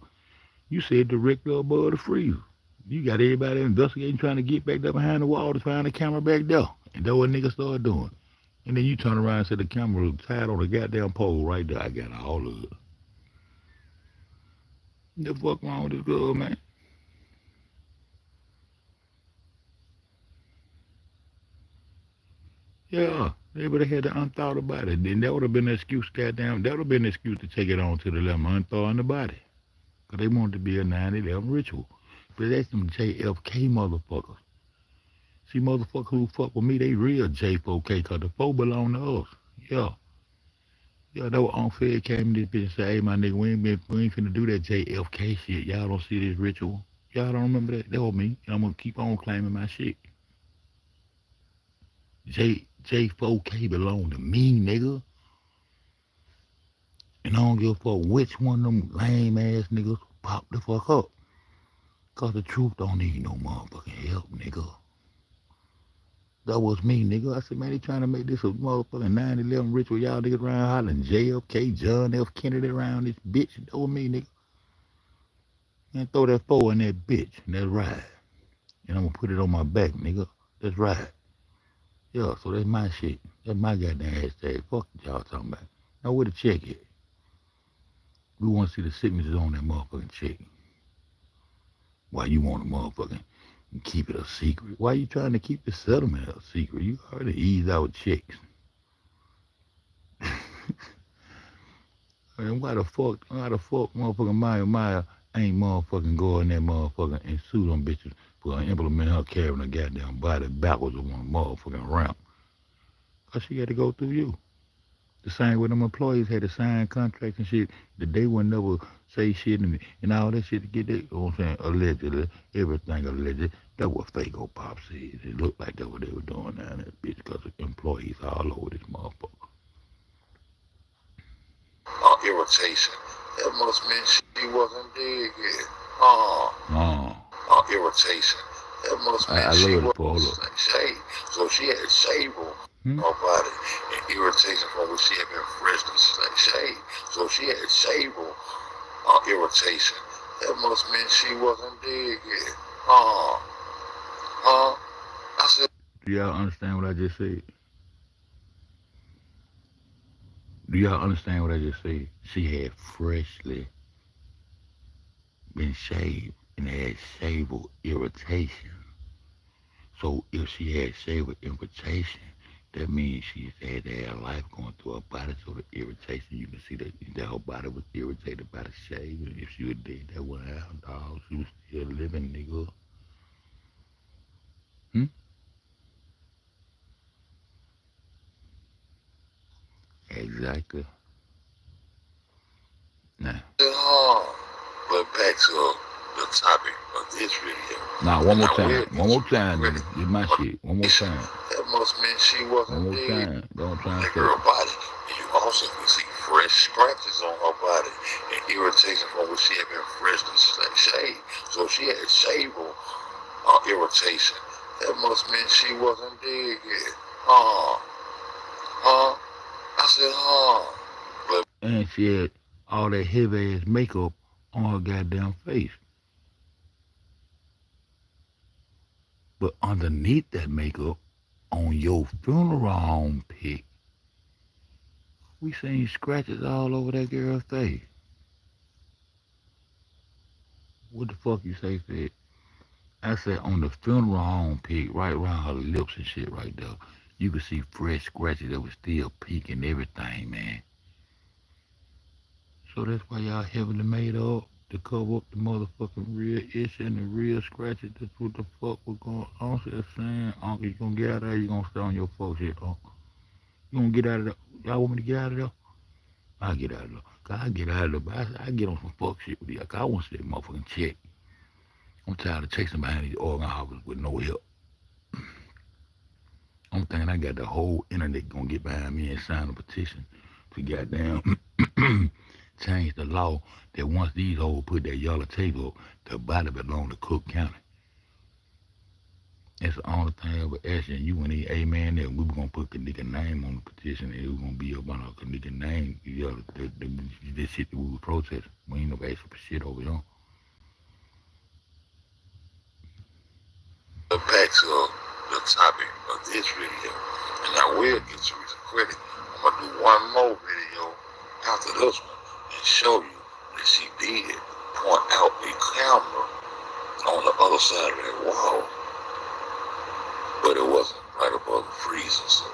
A: You said directly above the freezer. You got everybody investigating, trying to get back there behind the wall to find the camera back there. And that's what niggas started doing. And then you turn around and say the camera was tied on the goddamn pole right there. I got all of it. What the fuck wrong with this girl, man? Yeah. They would have had the unthought about it. Then that would have been an excuse, goddamn. That would have been an excuse to take it on to the level unthawing the body. Because they wanted to be a 9/11 ritual. But that's them JFK motherfuckers. See, motherfuckers who fuck with me, they real J4K because the 4 belong to us. Yeah. Yeah, that was unfair. Came in this bitch and said, hey, my nigga, we ain't finna do that JFK shit. Y'all don't see this ritual. Y'all don't remember that? That was me. And I'm going to keep on claiming my shit. J4K belong to me, nigga. And I don't give a fuck which one of them lame ass niggas pop the fuck up. Cause the truth don't need no motherfucking help, nigga. That was me, nigga. I said, man, they trying to make this a motherfucking 9/11 ritual. Y'all niggas around hollering JFK, John F. Kennedy around this bitch. That was me, nigga. And throw that 4 in that bitch. And that's right. And I'm gonna put it on my back, nigga. That's right. Yeah, so that's my shit. That's my goddamn hashtag. Fuck what y'all talking about. Now where the check at? We want to see the signatures on that motherfucking check. Why you want to motherfucking keep it a secret? Why you trying to keep the settlement a secret? You already eased out checks. And why the fuck motherfucking Maya ain't motherfucking go in there motherfucking and sue them bitches for implementing her carrying a goddamn body backwards on a motherfucking ramp? Cause she had to go through you. The same way them employees had to sign contracts and shit that they would never say shit and all that shit to get that, you know what I'm saying, allegedly, everything alleged. That what fake old Pop said. It looked like that what they were doing down there, bitch, because of employees all over this motherfucker.
C: Irritation. That must mean she wasn't dead yet. Irritation. That must mean she wasn't shaved. So she had shaved her body. And irritation from which she had been freshly shaved. So she had shaved her irritation. That must mean she wasn't dead yet. I said,
A: do y'all understand what I just said? Do y'all understand what I just said? She had freshly been shaved and had shaver irritation. So if she had shaver irritation, that means she had to have life going through her body. So the irritation, you can see that her body was irritated by the shave. And if she was dead, that wouldn't happen, dog. She was still living, nigga. Hmm? Exactly. Now.
C: But back to the topic of this video.
A: Now, one
C: And
A: more
C: I will
A: time.
C: get
A: One more
C: you
A: time,
C: credit.
A: nigga. This my shit. One more time.
C: That must mean she
A: One
C: wasn't
A: more
C: dead.
A: time. Don't try and
C: That
A: say
C: girl
A: it.
C: body. And you also can see fresh scratches on her body and irritation from where she had been freshly shaved. So she had shaver irritation. That must mean she wasn't dead yet. I said, But
A: And she had all that heavy ass makeup on her goddamn face. But underneath that makeup, on your funeral home pic, we seen scratches all over that girl's face. What the fuck you say, Fed? I said on the funeral home pic, right around her lips and shit right there, you could see fresh scratches that was still peeking everything, man. So that's why y'all heavily made up to cover up the motherfucking real issue and the real scratches. That's what the fuck was going on. I'm just saying, Uncle, you gonna get out of there, you gonna stay on your folks shit, Uncle. You gonna get out of there? Y'all want me to get out of there? I get out of there. I get out of there, but I get on some fuck shit with you. I want to see that motherfucking check. I'm tired of chasing behind these organ hoppers with no help. I'm thinking I got the whole internet gonna get behind me and sign a petition to goddamn change the law that once these hoes put that yellow tape up, the body belong to Cook County. That's the only thing I ever asked you. And you and the amen that we were gonna put Kanika name on the petition and it was gonna be up on our Kanika name. This shit that we were protesting. We ain't no asking for shit over here.
C: back to the topic of this video. And I will get you some credit. I'm gonna do one more video after this one and show you that she did point out a camera on the other side of that wall. But it wasn't right above the freezer, so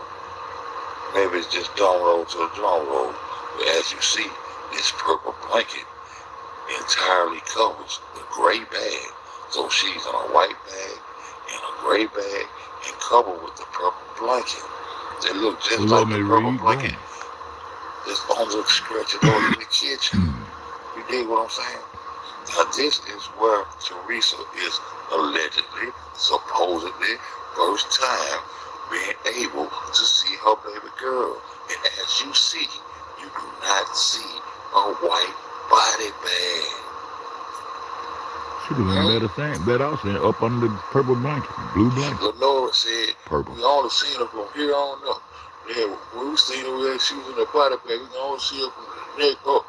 C: maybe it's just drum roll to the drum roll. But as you see, this purple blanket entirely covers the gray bag. So she's in a white bag and a gray bag and covered with the purple blanket. They look just like the purple blanket. It's on the scratch it over in the kitchen. You dig what I'm saying? Now this is where Teresa is allegedly, supposedly, first time being able to see her baby girl. And as you see, you do not see a white body bag.
A: She was in better outfit up under the purple blanket, blue blanket.
C: Lenora said,
A: purple.
C: We only seen her from here on up. Yeah, when we seen her, she was in the body bag. We can only see her from the neck up.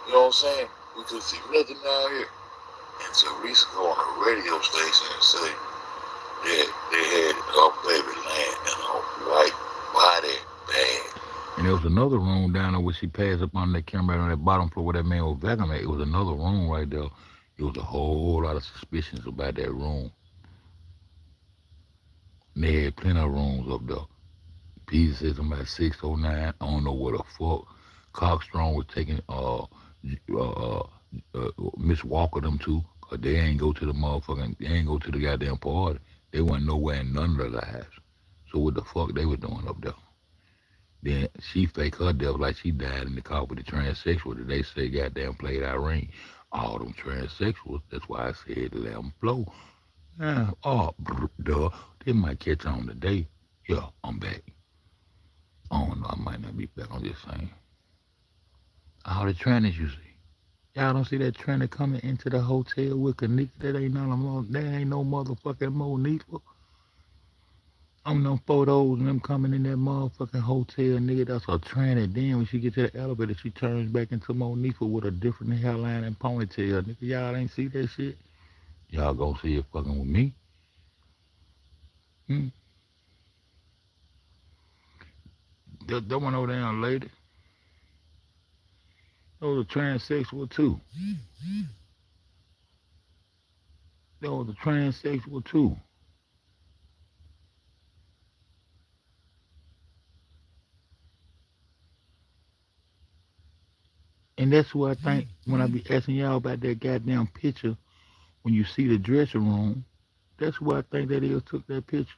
C: You know what I'm saying? We couldn't see nothing down here. And Teresa go on a radio station and say that they had her baby laying in a white body bag.
A: And there was another room down there where she passed up on that camera on that bottom floor where that man was vacuuming. It was another room right there. It was a whole lot of suspicions about that room. And they had plenty of rooms up there. Peter said something about 609. I don't know what the fuck. Cockstrong was taking Miss Walker them too. Cause they ain't go to the goddamn party. They wasn't nowhere in none of their lives. So what the fuck they was doing up there? Then she fake her death like she died in the car with the transsexual that they say goddamn played Irene. All them transsexuals, that's why I said let them flow. Duh. They might catch on today. Yeah, I'm back. I don't know, I might not be back, I'm just saying. All the trannies you see. Y'all don't see that tranny coming into the hotel with Kanika? That ain't no motherfucking Monifa. On them photos and them coming in that motherfucking hotel, nigga, that's a tranny. Then when she get to the elevator, she turns back into Monifa with a different hairline and ponytail. Nigga, y'all ain't see that shit? Y'all gonna see it fucking with me? That one over there, lady. That was a transsexual too. There was a transsexual too. And that's what I think when I be asking y'all about that goddamn picture, when you see the dressing room, that's what I think that is took that picture.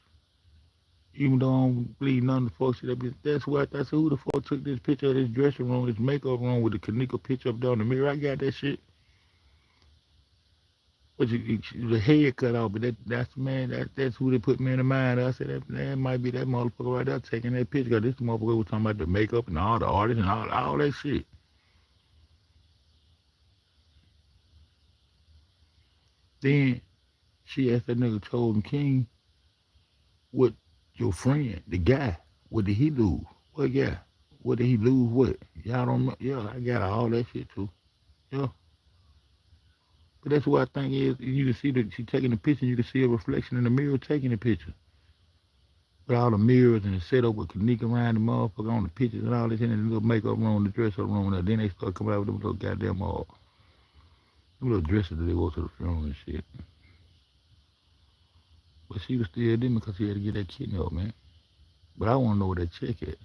A: Even though I don't believe none of the folks that be, that's what I said, who the fuck took this picture of this dressing room, this makeup room with the Kanika picture up there in the mirror? I got that shit. But the head cut off, but that's man, that's who they put me in the mind. I said that might be that motherfucker right there taking that picture. Cause this motherfucker was talking about the makeup and all the artists and all that shit. Then she asked that nigga Chosen King, what your friend, the guy, what did he lose? What guy? What did he lose? What? Y'all don't know. Yeah, I got all that shit too. Yeah. But that's what I think is you can see that she taking the picture, you can see a reflection in the mirror taking the picture. With all the mirrors and the setup with Kanika around the motherfucker on the pictures and all this in the little makeup room, the dress up room. Then they start coming out with them little goddamn them little dresses that they wore to the funeral and shit. But she was still there because she had to get that kidney up, man. But I want to know where that check at.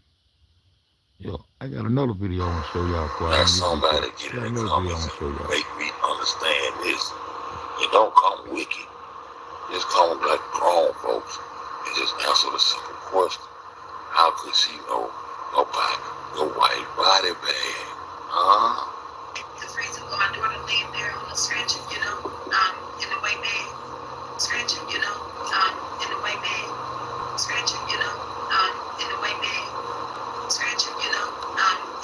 A: Yo, I got another video I want to show y'all.
C: Let somebody get in the comments and make me understand this. It don't come wicked. Just come like grown folks and just answer the simple question. How could she know about the white body bag? Huh?
D: The reason why my daughter laying there on the stretcher, in the way bag. Stretcher, in the way bag. Stretcher, in the way bag. Stretcher, in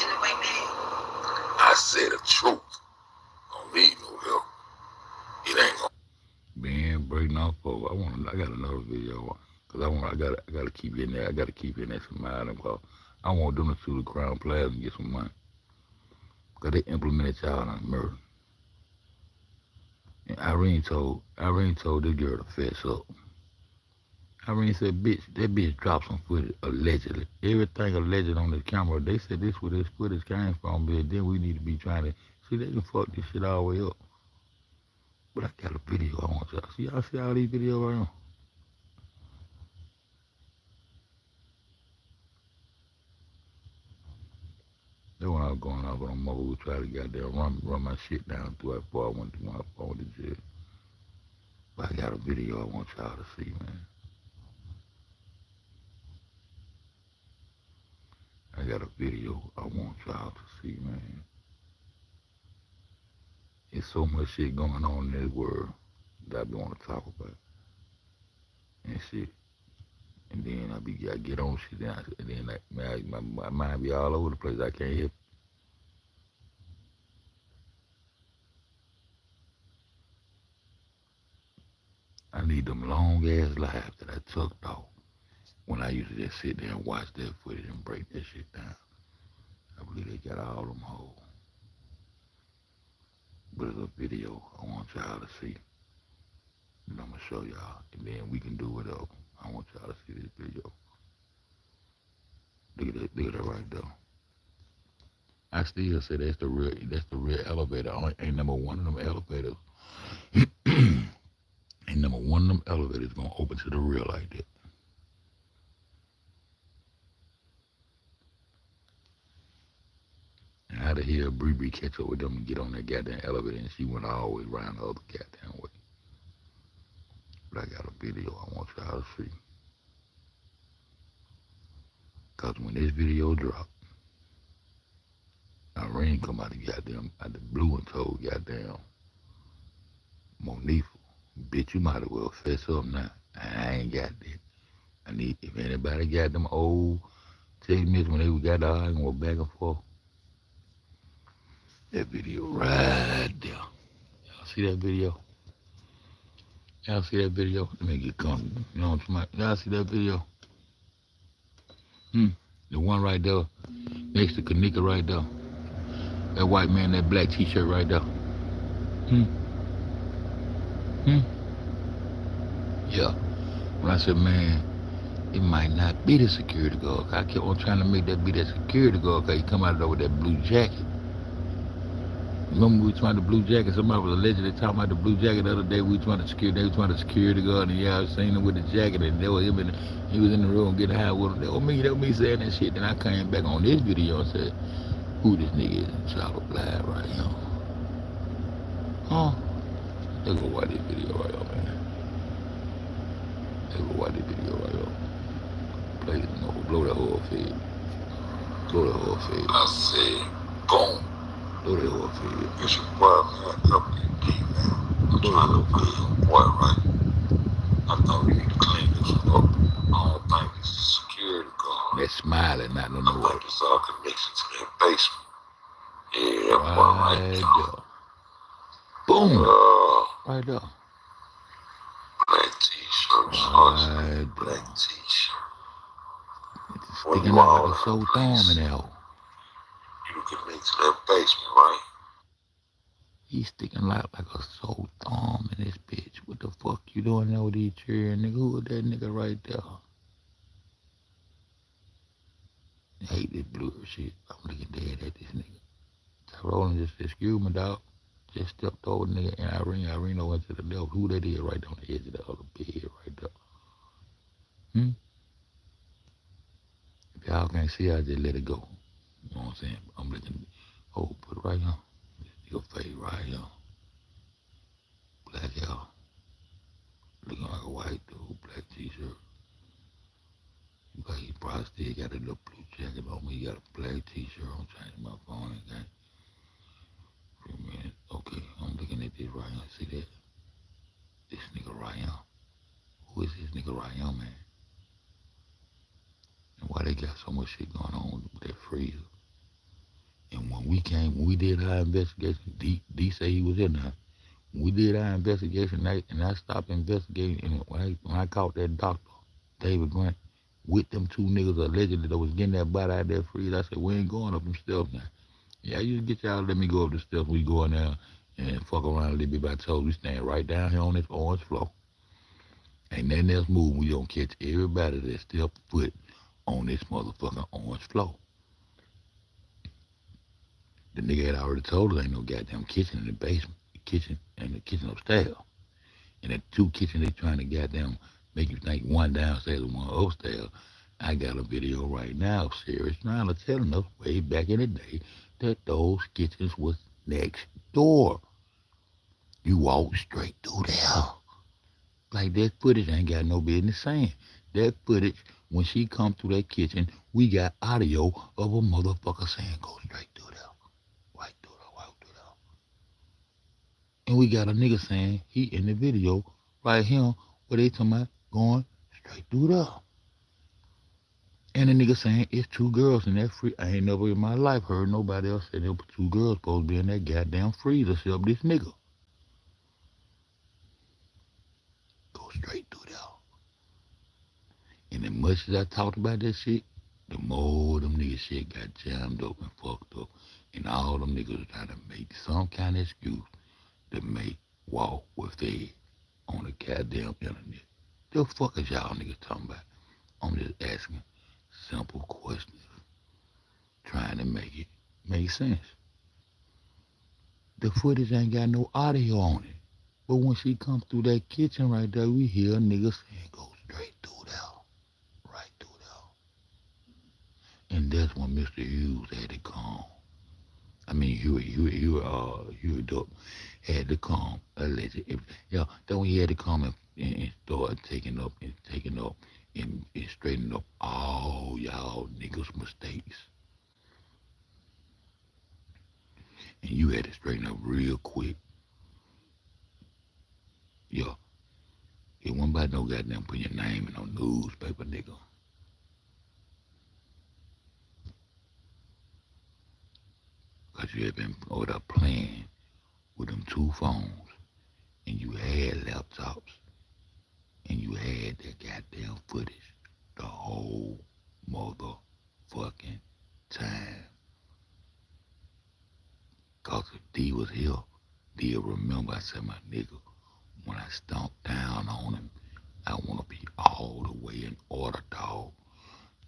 D: the way bag.
C: I said the truth. Don't need no help. It ain't gonna.
A: Man, breaking off over. I got another video because I gotta keep in there. I gotta keep in there some items. I want them to sue the Crown Plaza and get some money. Cause they implemented y'all on murder. And Irene told this girl to fess up. Irene said, bitch, that bitch dropped some footage allegedly. Everything alleged on the camera. They said this where this footage came from, but then we need to be trying to see they can fuck this shit all the way up. But I got a video I want y'all to see. Y'all see all these videos right now? That's when I was going off on Morgue, try to goddamn run my shit down through that far I went to my phone to jail. But I got a video I want y'all to see, man. I got a video I want y'all to see, man. There's so much shit going on in this world that I want to talk about. And shit. And then I get on shit, and then my mind be all over the place. I can't help. I need them long ass lives that I took off when I used to just sit there and watch that footage and break that shit down. I believe they got all them hoes. But it's a video I want y'all to see. And I'm gonna show y'all, and then we can do whatever. I want y'all to see this video. Look at that right there. I still say that's the real elevator. Ain't number one of them elevators. Ain't number one of them elevators gonna open to the real like that. And how the hell Bree catch up with them and get on that goddamn elevator and she went all the way around the other goddamn way. But I got a video I want y'all to see. Cause when this video dropped, Irene come out the blue and told goddamn Monifa, bitch, you might as well fess up now. I ain't got that. I need, if anybody got them old text messages when they got the argument back and forth, that video right there. Y'all see that video? Y'all see that video? Let me get comfortable. You know what I'm talking about? Y'all see that video? The one right there, next to Kanika right there. That white man, that black t-shirt right there. Yeah. When I said, man, it might not be the security guard. I kept on trying to make that be that security guard because he come out of there with that blue jacket. Remember we trying to blue jacket? Somebody was allegedly talking about the blue jacket the other day. We trying to secure. They were trying to secure the guard, and yeah, I seen him with the jacket, and they were him, and he was in the room getting high with him. That was me. That was me saying that shit. Then I came back on this video and said, "Who this nigga is?" And Child of Live right here. Huh? Let's go watch this video right here, man. Let's go watch this video right here. Play it, no, blow that whole feed. Blow that whole feed.
C: I said, boom.
A: Blow that whole feed.
C: It's your boy, man. Come to the key, man. I'm trying to find your boy, right? I thought we need to clean this up. I don't think it's a security guard.
A: That smiling, not no
C: I
A: more.
C: think it's all connection to that basement. Yeah, that boy right there.
A: Boom. Right there.
C: Black t-shirts,
A: Right
C: black
A: there.
C: t-shirt.
A: It's
C: When
A: sticking
C: you
A: out
C: all
A: like a soul
C: in
A: thumb
C: place,
A: in that hole.
C: you connect to that basement, right?
A: He's sticking out like a soul thumb in this bitch. What the fuck you doing there with these chairs, nigga? Who is that nigga right there? I hate this blur shit. I'm looking dead at this nigga. Tyrone just excuse me, dog. Just stepped over the nigga and Irene went to the left. Who that is right on the edge of the other bed right there? If y'all can't see, I just let it go. You know what I'm saying? I'm looking. Oh, put it right here. Your face right here. Black hair. Looking like a white dude, black t-shirt. But he probably still got a little blue jacket on me. He got a black t-shirt. I'm changing my phone again. For a minute. Okay, I'm looking at this right here. See that? This nigga right here. Who is this nigga right here, man? And why they got so much shit going on with that freezer? And when we did our investigation, D say he was in there. When we did our investigation, and I stopped investigating, and when I caught that doctor, David Grant, with them two niggas allegedly that was getting that body out there freeze, I said, we ain't going up them steps now. Yeah, you get y'all, let me go up the steps. We go in there and fuck around a little bit, but I told you, we stand right down here on this orange floor. Ain't nothing else moving. We gonna catch everybody that step foot on this motherfucking orange floor. The nigga had already told us ain't no goddamn kitchen in the basement, the kitchen and the kitchen upstairs. And the two kitchens they trying to goddamn make you think one downstairs and one upstairs. I got a video right now of Sirius trying to tell us way back in the day that those kitchens was next door. You walk straight through there. Like that footage ain't got no business saying. That footage, when she come through that kitchen, we got audio of a motherfucker saying go straight through there. Right through there, right through there. And we got a nigga saying he in the video right here where they talking about going straight through there. And the nigga saying it's two girls in that free. I ain't never in my life heard nobody else say there were two girls supposed to be in that goddamn freezer except this nigga. Go straight through there. And as much as I talked about that shit, the more them niggas shit got jammed up and fucked up. And all them niggas trying to make some kind of excuse to make walk with Fed on the goddamn internet. The fuck is y'all niggas talking about? I'm just asking simple questions, trying to make it make sense. The footage ain't got no audio on it. But when she come through that kitchen right there, we hear a nigga saying, go straight through there. Right through there. And that's when Mr. Hughes had to come. I mean, Huey Duck had to come, allegedly. Yeah, then when he had to come and start taking up and straightening up all y'all niggas' mistakes. And you had to straighten up real quick. Yeah. It wasn't about no goddamn put your name in no newspaper, nigga. Because you had been over there playing with them two phones, and you had laptops, and you had that goddamn footage the whole motherfucking time. Because if D was here, D'll remember I said, my nigga, when I stomped down on him, I want to be all the way in order, dog.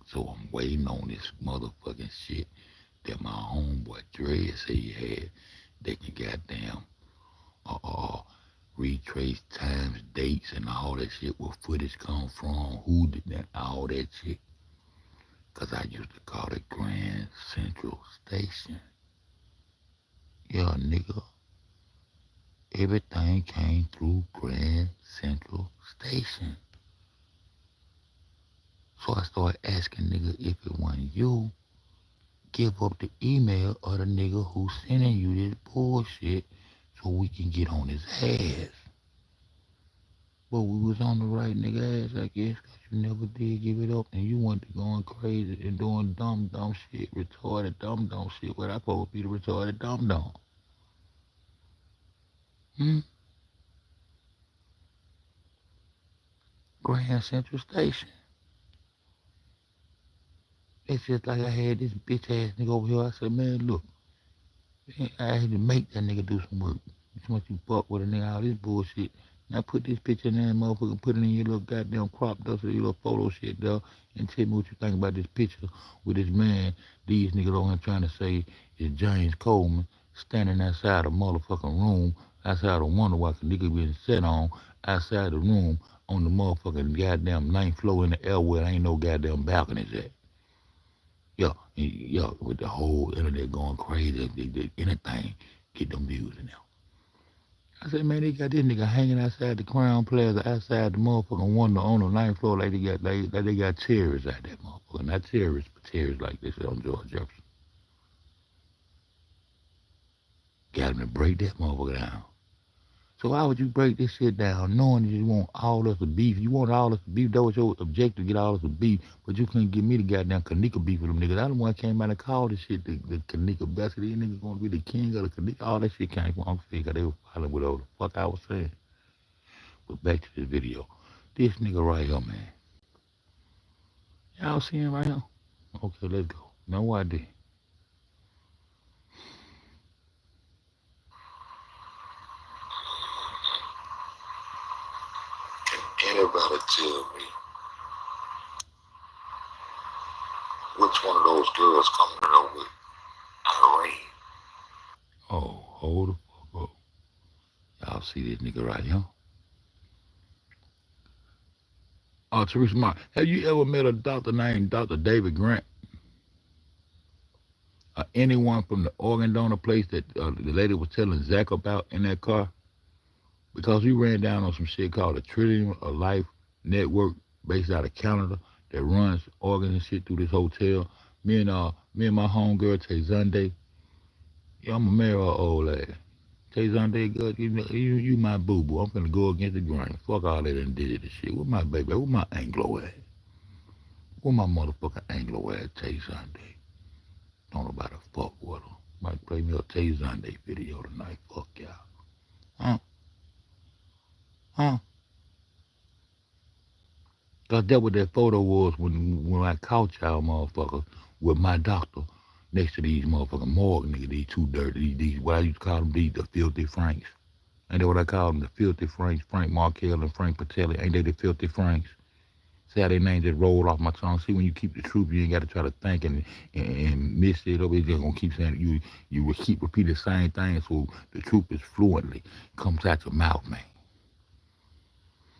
A: So I'm waiting on this motherfucking shit that my homeboy Dre said he had. They can goddamn retrace times, dates, and all that shit, where footage come from, who did that, all that shit. Cause I used to call it Grand Central Station. Yeah, nigga. Everything came through Grand Central Station. So I started asking nigga, if it wasn't you, give up the email of the nigga who's sending you this bullshit so we can get on his ass. But we was on the right nigga ass, I guess, cause you never did give it up and you went to going crazy and doing dumb shit, retarded dumb shit, where I supposed to be the retarded dumb. Grand Central Station. It's just like I had this bitch ass nigga over here. I said, man, look, I had to make that nigga do some work. So much you fuck with a nigga, all this bullshit. Now put this picture in there, motherfucker, put it in your little goddamn crop dust or your little photo shit, dog, and tell me what you think about this picture with this man, these niggas on here trying to say is James Coleman standing outside a motherfucking room, outside a Wonder Walk a nigga being set on, outside the room on the motherfucking goddamn 9th floor in the air where ain't no goddamn balconies at. Yo, with the whole internet going crazy, anything, get them views in there. I said, man, they got this nigga hanging outside the Crown Plaza, outside the motherfucking Wonder on the 9th floor, like they got terrorists out there, motherfucker. Not terrorists, but terrorists like this on George Jefferson. Got him to break that motherfucker down. So why would you break this shit down knowing that you want all us to beef? You want all us to beef. That was your objective, to get all us to beef. But you couldn't give me the goddamn Kanika beef with them niggas. I the one came out and called this shit the Kanika best. These niggas gonna be the king of the Kanika. All that shit came from Uncle Phil, because they were following with all the fuck I was saying. But back to this video. This nigga right here, man. Y'all see him right here? Okay, let's go. No idea.
C: Anybody tell me which one of those girls coming up with Irene?
A: Oh, hold the fuck up. Y'all see this nigga right here? Oh, Teresa Mark, have you ever met a doctor named Dr. David Grant? Anyone from the organ donor place that the lady was telling Zach about in that car? Because we ran down on some shit called the Trillium of Life Network based out of Canada that runs organs and shit through this hotel. Me and my homegirl, Tay Zunde. Yeah, I'm a marry her old lady. Tay Zunde, girl, you my boo-boo. I'm finna go against the grain. Fuck all that indigenous shit. Where my baby? Where my Anglo at? Where my motherfucking Anglo at, Tay Zunde? Don't know about to fuck with her. Might play me a Tay Zunde video tonight. Fuck y'all. Huh? Cause that what that photo was when I caught y'all motherfuckers with my doctor next to these motherfucking morgue niggas, these two dirty, these what I used to call them, the filthy Franks. Ain't that what I call them, the filthy Franks, Frank Markel and Frank Patelli? Ain't they the filthy Franks? See how their names just roll off my tongue? See, when you keep the truth, you ain't got to try to think and miss it over. It's just gonna keep saying you will keep repeating the same thing, so the truth is fluently comes out your mouth, man.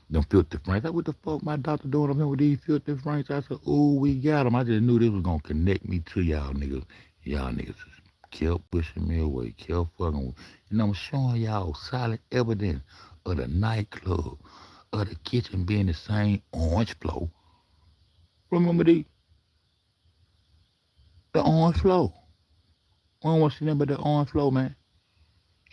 A: Them filthy Franks. Like, what the fuck my doctor doing up here with these filthy Franks? I said, ooh, we got them. I just knew this was gonna connect me to y'all niggas. Y'all niggas just kept pushing me away, kept fucking with. And I'm showing y'all solid evidence of the nightclub, of the kitchen being the same orange flow. Remember the orange flow. We don't want to see nothing but the orange flow, man.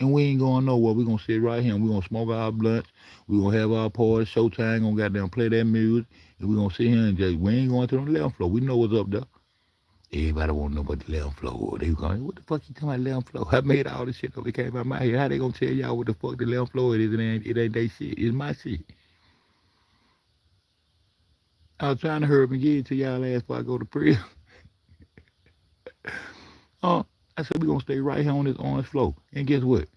A: And we ain't going nowhere. We gonna sit right here and we gonna smoke our blunts. We gonna have our party. Showtime gonna goddamn play that music. And we gonna sit here and just, we ain't going to the 11th floor. We know what's up there. Everybody wanna know about the 11th floor. They going, what the fuck you talking about 11th floor? I made all this shit up. It came out my head. How they gonna tell y'all what the fuck the 11th floor is? It ain't they shit. It's my shit. I was trying to hurry up and get it to y'all ass before I go to prison. I said we gonna stay right here on this orange floor. And guess what?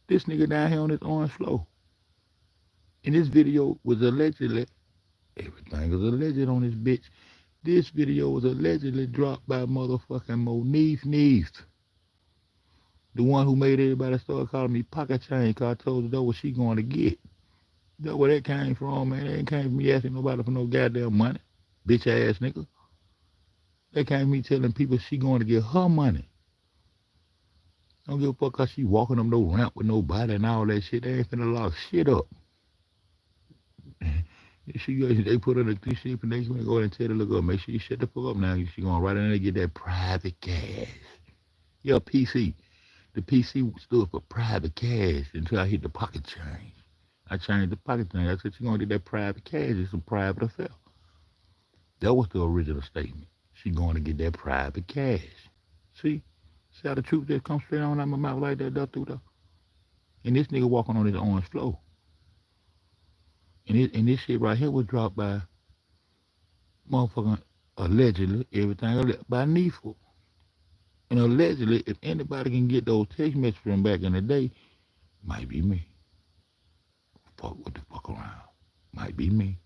A: This nigga down here on this orange floor. And this video was allegedly, everything was alleged on this bitch. This video was allegedly dropped by motherfucking Monique Neef. The one who made everybody start calling me pocket change because I told her that what she going to get. That's where that came from, man. That ain't came from me asking nobody for no goddamn money. Bitch ass nigga. That came from me telling people she going to get her money. Don't give a fuck cause she walking up no ramp with nobody and all that shit. They ain't finna lock shit up. They put her in the shit and they gonna go and tell her, look up, make sure you shut the fuck up now. She going right in there and get that private cash. Yeah, PC. The PC stood for private cash until I hit the pocket change. I changed the pocket change. I said, she gonna get that private cash. It's a private affair. That was the original statement. She going to get that private cash. See how the truth just comes straight on out my mouth like that, through there. And this nigga walking on his orange floor. And this shit right here was dropped by motherfucking allegedly everything by Neeful. And allegedly, if anybody can get those text messages from back in the day, might be me. Fuck with the fuck around. Might be me.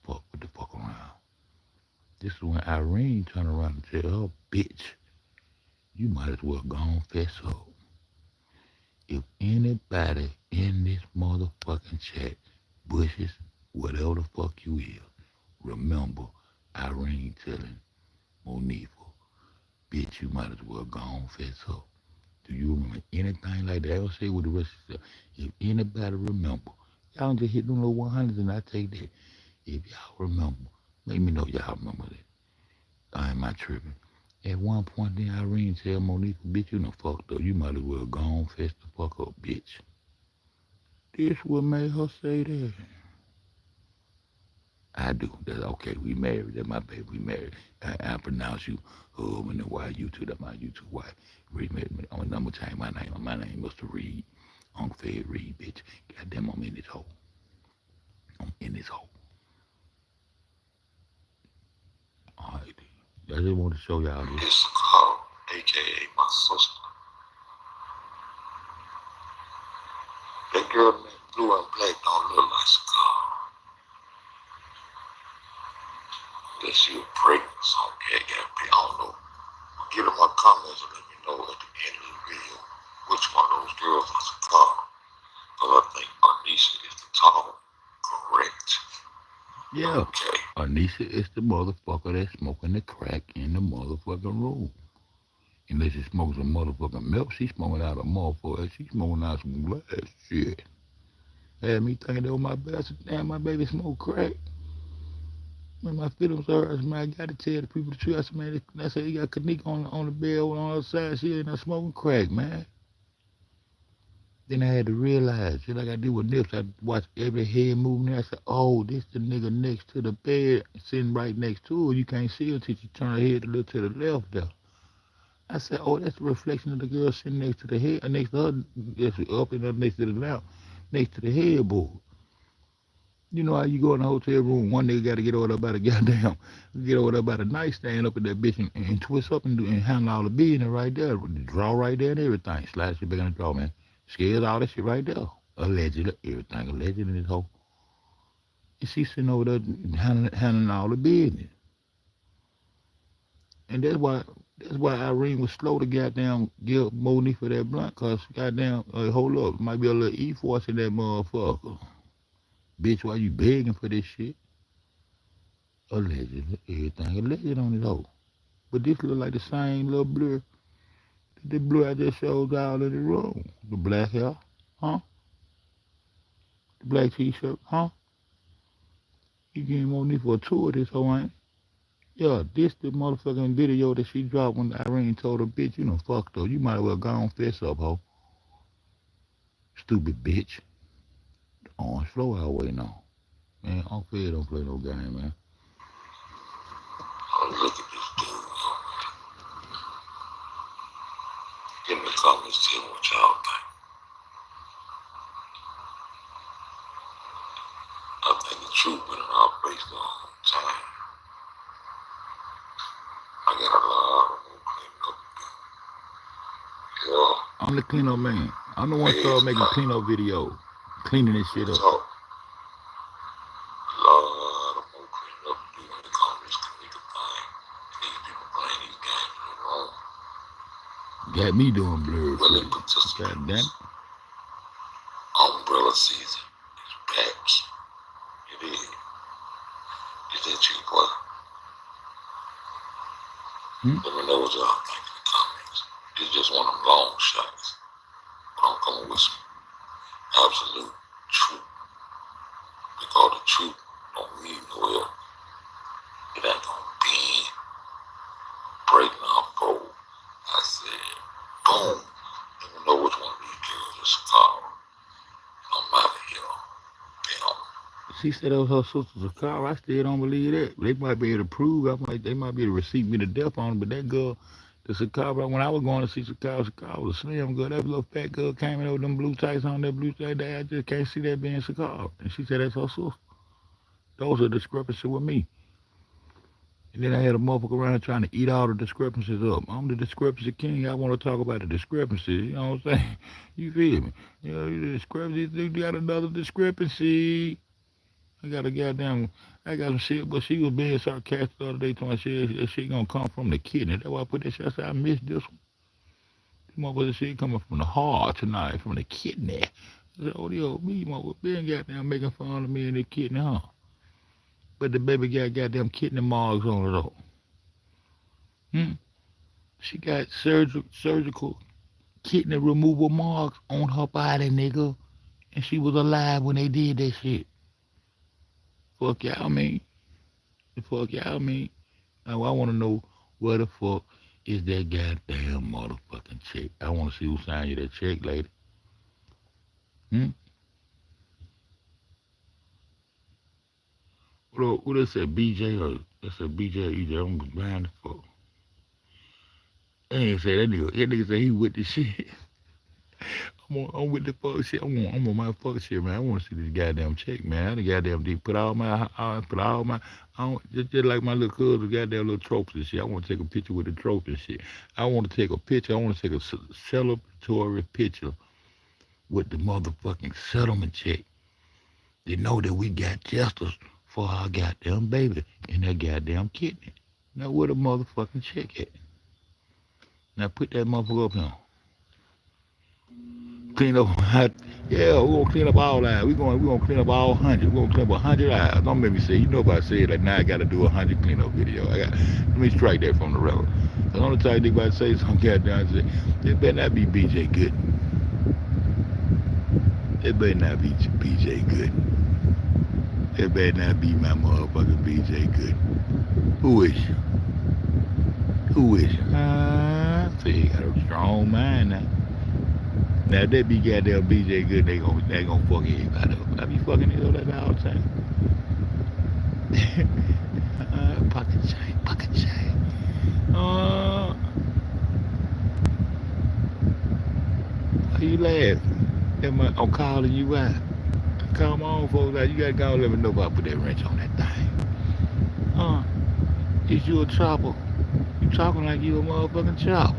A: Fuck with the fuck around. This is when Irene turned around and tell her, bitch, you might as well go on fess up. If anybody in this motherfucking chat bushes whatever the fuck you is, remember Irene telling Monifa, bitch, you might as well go on fess up. Do you remember anything like that? I don't say what the rest of the stuff. If anybody remember, y'all just hit them little 100s and I take that. If y'all remember, let me know y'all remember that. I ain't my tripping. At one point then Irene tell Monifa, bitch, you done fucked up. You might as well go on fess the fuck up, bitch. This what made her say that. I do. That's okay. We married. That's my baby. We married. I pronounce you husband and wife. You two, that's my you two wife. Read me. I'm gonna change my name. My name is Mr. Reed. Uncle Fed Reed, bitch. Goddamn, I'm in this hole. I'm in this hole. All right. I just want to show y'all this.
C: It's called, a.k.a. my sister. That girl named Blue and Black don't look like Cigar. Unless she was pregnant or something. I don't know. Get in my comments and let me know at the end of the video which one of those girls is Cigar. Because I think Anisha is the tall. Correct.
A: Yeah.
C: Okay.
A: Anisha is the motherfucker that's smoking the crack in the motherfucking room. Unless she smokes some motherfucking milk, she's smoking out a motherfucker. She's smoking out some glass shit. Had me thinking that was my baby. I said, damn, my baby smoke crack. Man, my feelings hurt. Man, I got to tell the people the truth. I said, man, I said, you got Kanika on the bed on the other side. She ain't not smoking crack, man. Then I had to realize, just like I did with Nips, I watched every head moving there. I said, oh, this the nigga next to the bed, sitting right next to her. You can't see her until you turn her head a little to the left there. I said, oh, that's a reflection of the girl sitting next to the head, next to her, just up and up next to the lamp, next to the headboard. You know how you go in the hotel room, one nigga got to get over there by the goddamn, get over there by the nightstand up in that bitch and twist up and handle all the business right there. The draw right there and everything. Slide shit back in the draw, man. Scares all that shit right there. Allegedly, everything alleged in this hole. And she's sitting over there handling all the business. And that's why Irene was slow to goddamn give Monique for that blunt, cause goddamn, hold up, might be a little E-force in that motherfucker. Bitch, why you begging for this shit? Allegedly, everything alleged on this hoe. But this look like the same little blur. The blur I just showed y'all in the room. The black hair, huh? The black t-shirt, huh? You gave Monique for a tour of this hoe, ain't? Yeah, this the motherfucking video that she dropped when Irene told her, bitch, you done fucked up. You might as well go on fess up, ho. Stupid bitch. The orange flow out waiting on. Man, Uncle Fed don't play no game, man.
C: Oh, look at this dude. Get in the comments, tell me what y'all think. I think the truth been in our face the whole time. I got a lot of more cleaning up to do. Yeah.
A: I'm the cleanup man. I'm the one who started making cleanup videos. Cleaning this shit up.
C: A lot of more cleaning up to do when it comes to this Kanika thing. These people playing these games in the wrong.
A: Got me doing blurred
C: Well, they
A: footage.
C: participate.
A: God damn it.
C: Umbrella season is back. It is. Is that you, boy? Let me know what y'all think in the comments. It's just one of them long shots. But I'm coming with some absolute truth. Because the truth don't mean no else. It ain't gonna bend, break, or fold. I said, boom. Let me know which one of these girls is Sakara. I'm out of here. Damn.
A: She said that was her sister's car. I still don't believe that. They might be able to prove. They might be able to receipt me to death on it. But that girl, the Sakara, when I was going to see Sakara was a slim girl. That little fat girl came in with them blue tights on, that blue tights. I just can't see that being Sakara. And she said that's her sister. Those are discrepancies with me. And then I had a motherfucker around trying to eat all the discrepancies up. I'm the discrepancy king. I want to talk about the discrepancies. You know what I'm saying? You feel me? You know, the discrepancies. You got another discrepancy. I got some shit, but she was being sarcastic the other day, telling me that shit gonna come from the kidney. That's why I put that shit. I said, I missed this one. This motherfucker shit coming from the heart tonight, from the kidney. I said, oh, yo, me, motherfucker, been goddamn making fun of me and the kidney, huh? But the baby got goddamn kidney marks on it, though. She got surgical kidney removal marks on her body, nigga. And she was alive when they did that shit. Fuck y'all mean? The fuck y'all mean? Now I want to know where the fuck is that goddamn motherfucking check. I want to see who signed you that check, lady. What that said, BJ or that said BJ or EJ? I'm behind the fuck. I ain't say that nigga said he with the shit. I'm with the fuck shit. I'm on my fuck shit, man. I want to see this goddamn check, man. I done goddamn put all my, just like my little cousin, goddamn little trophies and shit. I want to take a picture with the trophy and shit. I want to take a picture. I want to take a celebratory picture with the motherfucking settlement check. They know that we got justice for our goddamn baby and that goddamn kidney. Now where the motherfucking check at? Now put that motherfucker up here. Clean up, yeah, we're gonna clean up all lives. We're gonna clean up all 100. We're gonna clean up 100 lives. Don't make me say, you know if I say it, like now I gotta do 100 cleanup video. Let me strike that from the record. The only time I about to say something goddamn say, it better not be BJ Gooden. It better not be BJ Gooden. It better not be my motherfucking BJ Gooden. Who is you? Who is you? See, you got a strong mind now. Now if that be goddamn BJ Good, they gonna fuck everybody up. I be fucking it up like that all the time. Pocket chain. Why you laughing? I'm calling you out. Come on, folks. You gotta go and let me know if I put that wrench on that thing. Is you a chopper? You talking like you a motherfucking chopper.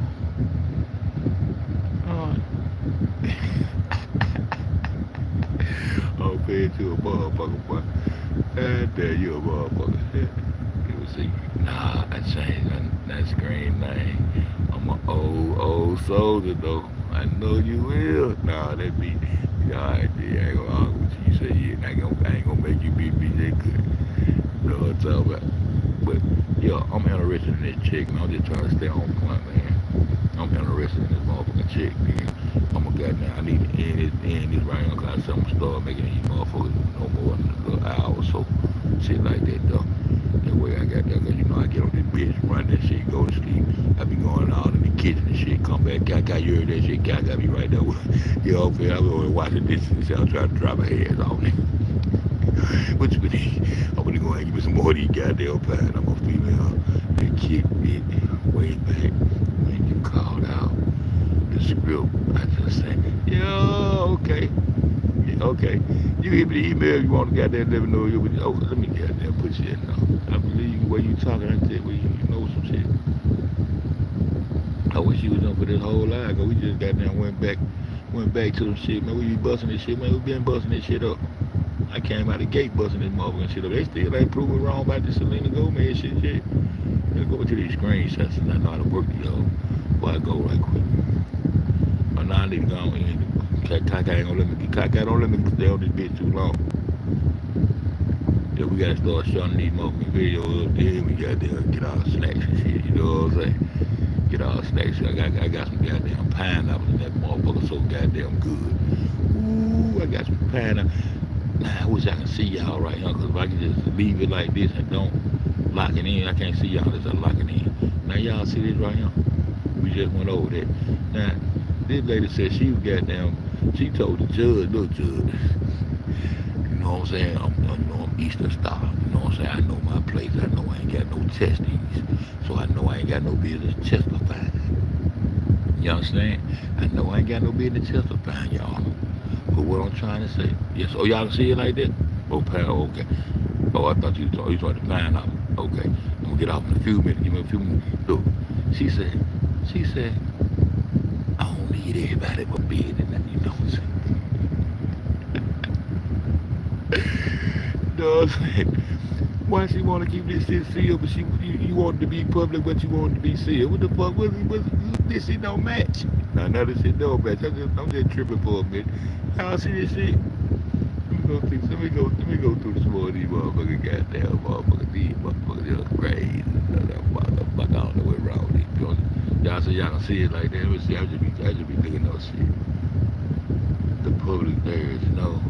A: I'm paying to a motherfucker, boy. God damn, you a motherfucker. You see, nah, I changed that screen name. I'm an old soldier, though. I know you will. Nah, that be, alright, I ain't gonna argue with you. You say, yeah, I ain't gonna make you be BJ Good. You know what I'm talking about? But, yo, I'm interested in that chick, man. I'm just trying to stay on point, man. I'm interested in this motherfucking chick, man. I'm a goddamn, I need to end this right now, because I'm gonna start making these motherfuckers no more than a little hour or so. Shit like that, though. That way I got that, because you know I get on this bitch, run that shit, go to sleep. I be going out in the kitchen and shit, come back, Gaga, you heard that shit, Gaga be right there with, you know, I'm over watching this and shit, I'm trying to drop her heads off me. What you been eating? I'm gonna go and give me some more of these goddamn pies. I'm gonna female, that kid, way back when you called out the script. I just said, yeah, okay. Yeah, okay. You hit me the email, you want to goddamn let me know you would, oh, let me goddamn put shit in now. I believe the way you talking, I said, well, you know some shit. I wish you was done for this whole life, because we just goddamn went back to some shit, man. We be busting this shit, man. We been busting this shit up. I came out the gate busting this motherfucking shit up. They still ain't proving wrong about this Selena Gomez shit. Let's go to these screenshots and I know how to work these hoes. Before I go right quick. Oh, now I need to go in. Kaka ain't gonna let me. Kaka don't let me stay on this bitch too long. Yeah, we gotta start showing these motherfucking videos up there. We gotta get our snacks and shit. You know what I'm saying? Get our snacks. I got some goddamn pineapples in that motherfucker so goddamn good. Ooh, I got some pineapple. Nah, I wish I could see y'all right now, cause if I could just leave it like this and don't lock it in, I can't see y'all as I lock it in. Now y'all see this right here? We just went over that. Now, this lady said she was goddamn, she told the judge, look judge, you know what I'm saying? I'm Eastern Star, you know what I'm saying? I know my place, I know I ain't got no testes, so I know I ain't got no business testifying. You understand? I know I ain't got no business testifying, y'all. But what I'm trying to say, yes, oh, y'all can see it like that? Oh, pal, okay. Oh, I thought you was trying to find out. Okay, I'm gonna get off in a few minutes, give me a few minutes. Look, she said, I don't need everybody for being in that, you know what I'm saying? You know what I'm saying? Why she want to keep this shit sealed, but you want it to be public, but you want it to be sealed? What the fuck? This shit don't match. Nah, this shit don't match. I'm just tripping for a minute. Y'all see this shit? Let me go through this more of these motherfucking goddamn motherfuckers. These motherfuckers are crazy. Motherfucker, I don't know what's wrong with these. Y'all say y'all can see it like that. Let me see. I just be looking at shit. The public there is no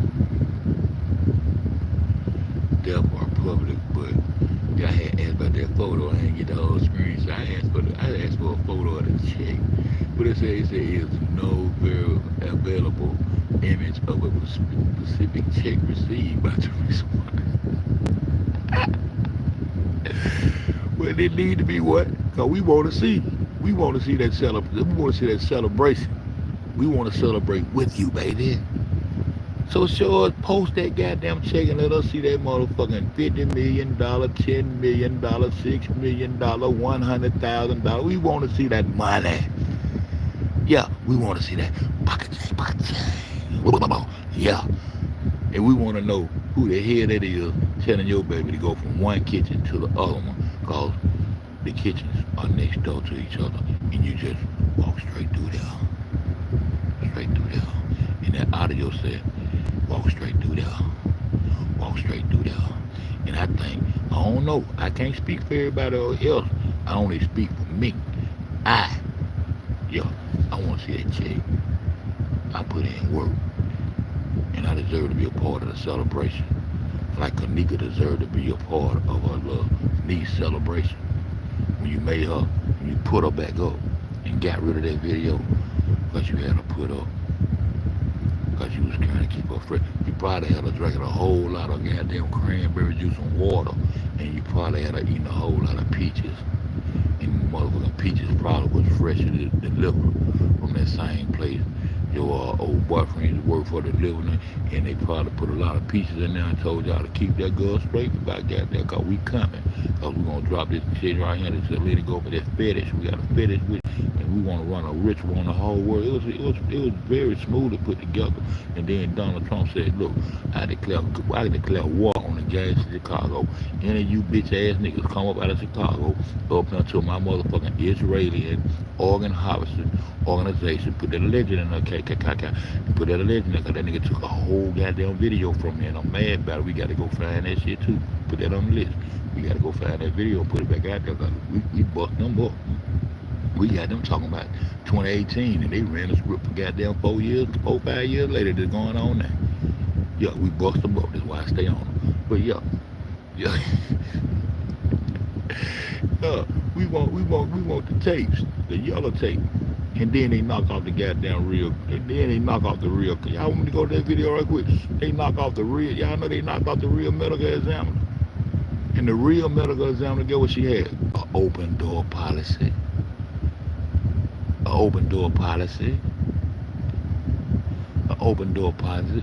A: death or public, but y'all had asked about that photo. I didn't get the whole screen, so I asked for a photo of the check. But it says no very available image of a specific check received by the response. Well, it need to be what? Cause we want to see that celebration. We want to celebrate with you, baby. So sure, post that goddamn check and let us see that motherfucking $50 million, $10 million, $6 million, $100,000. We want to see that money. Yeah, we want to see that. Yeah. And we want to know who the hell that is telling your baby to go from one kitchen to the other one, because the kitchens are next door to each other, and you just walk straight through there. Straight through there. And that audio said, walk straight through there. Walk straight through there. And I think, I don't know, I can't speak for everybody else. I only speak for me. I want to see that check. I put in work. And I deserve to be a part of the celebration. Like Kanika deserved to be a part of her little niece celebration. When you made her, when you put her back up and got rid of that video, because you had her put up, because you was trying to keep her fresh. You probably had her drinking a whole lot of goddamn cranberry juice and water, and you probably had her eating a whole lot of peaches. And motherfucking peaches probably was fresher than the liquor from that same place your old boyfriend worked for the living, and they probably put a lot of peaches in there and told y'all to keep that girl straight about that, because we coming. Because we going to drop this shit right here to let it go for that fetish. We got a fetish with, and we want to run a ritual on the whole world. It was very smooth to put together. And then Donald Trump said, look, I declare war on the gangs of Chicago. Any of you bitch ass niggas come up out of Chicago up until my motherfucking Israeli organ harvesting organization put that legend in there, put that legend in there, because that nigga took a whole goddamn video from me, and I'm mad about it. We got to go find that shit too. Put that on the list. We got to go find that video and put it back out there, because we bust them up. We got them talking about 2018, and they ran the script for goddamn 5 years later. That's going on now. Yeah, we bust them up. That's why I stay on them. But yeah. We want the tapes, the yellow tape, and then they knock off the goddamn real. And then they knock off the real. Y'all want me to go to that video right quick? They knock off the real. Y'all know they knocked off the real medical examiner. And the real medical examiner, guess what she had? An open door policy. An open door policy. An open door policy.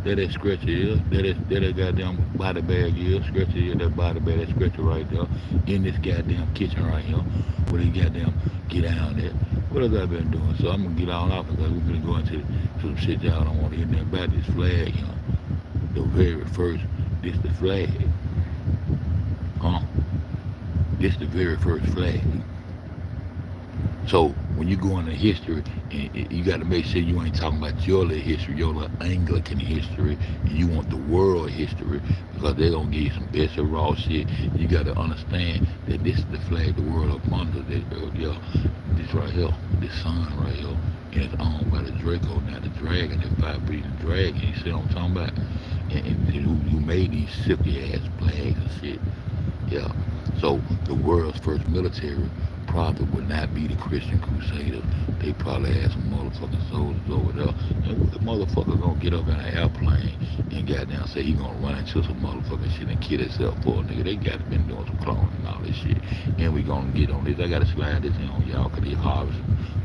A: That stretcher is. That goddamn body bag is. Stretcher is that body bag. That stretcher right there. In this goddamn kitchen right here. Where they goddamn get down there. What else I been doing? So I'm gonna get on off because we're gonna go into some shit y'all don't want to hear nothing about. This flag, you know. The very first. This the flag. Huh? This the very first flag. So when you go into history, you got to make sure you ain't talking about your little history, your little Anglican history, and you want the world history because they're gonna give you some extra raw shit. You got to understand that this is the flag the world up under. This right here, this sun right here, and it's owned by the Draco, now the dragon, the fire-breathing dragon. You see what I'm talking about? And who made these silky ass flags and shit? Yeah. So the world's first military probably would not be the Christian Crusaders. They probably had some motherfucking soldiers over there. And what the motherfucker gonna get up in an airplane and goddamn say he gonna run into some motherfucking shit and kill himself for a nigga? They gotta been doing some cloning and all this shit. And we gonna get on this. I gotta slide this in on y'all because they harvest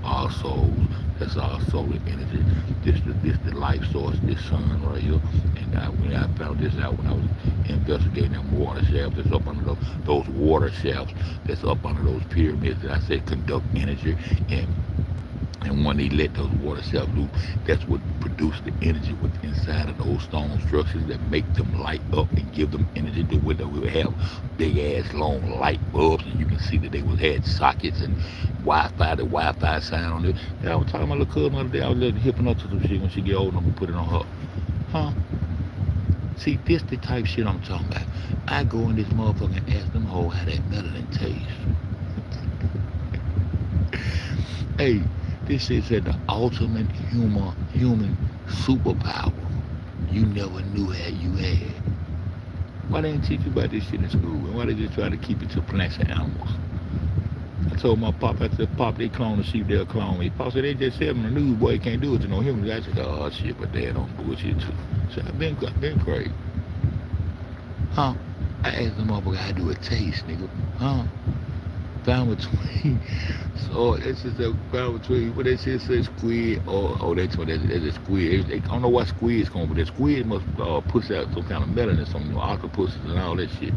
A: our souls. That's our solar energy. This the life source, this sun right here. And when I found this out when I was investigating them water shafts that's up under those water shafts that's up under those pyramids that I said conduct energy, and when they let those water shafts loose, that's what produced the energy within inside of those stone structures that make them light up and give them energy to where they would have big ass long light bulbs, and you can see that they had sockets and Wi-Fi, the Wi-Fi sign on it. Yeah, I was talking to my little cousin the other day. I was letting hipping up to some shit when she get old enough to put it on her. Huh? See, this the type shit I'm talking about. I go in this motherfucker and ask them hoe how that melanin tastes. Hey, this shit said the ultimate human superpower you never knew you had. Why they didn't teach you about this shit in school? And why they just try to keep it to plants and animals? I told my pop, I said, Pop, they clone the sheep, they'll clone me. Pop said, they just said on the news, boy, you can't do it to no humans. I said, oh shit, but they don't bullshit too. So I've been crazy. Huh? I asked the motherfucker how do it taste, nigga. Huh? Found between, so that's just a found between, what they shit say squid, or that's a squid. I don't know what squid's going, but the squid must push out some kind of melanin, some octopuses and all that shit.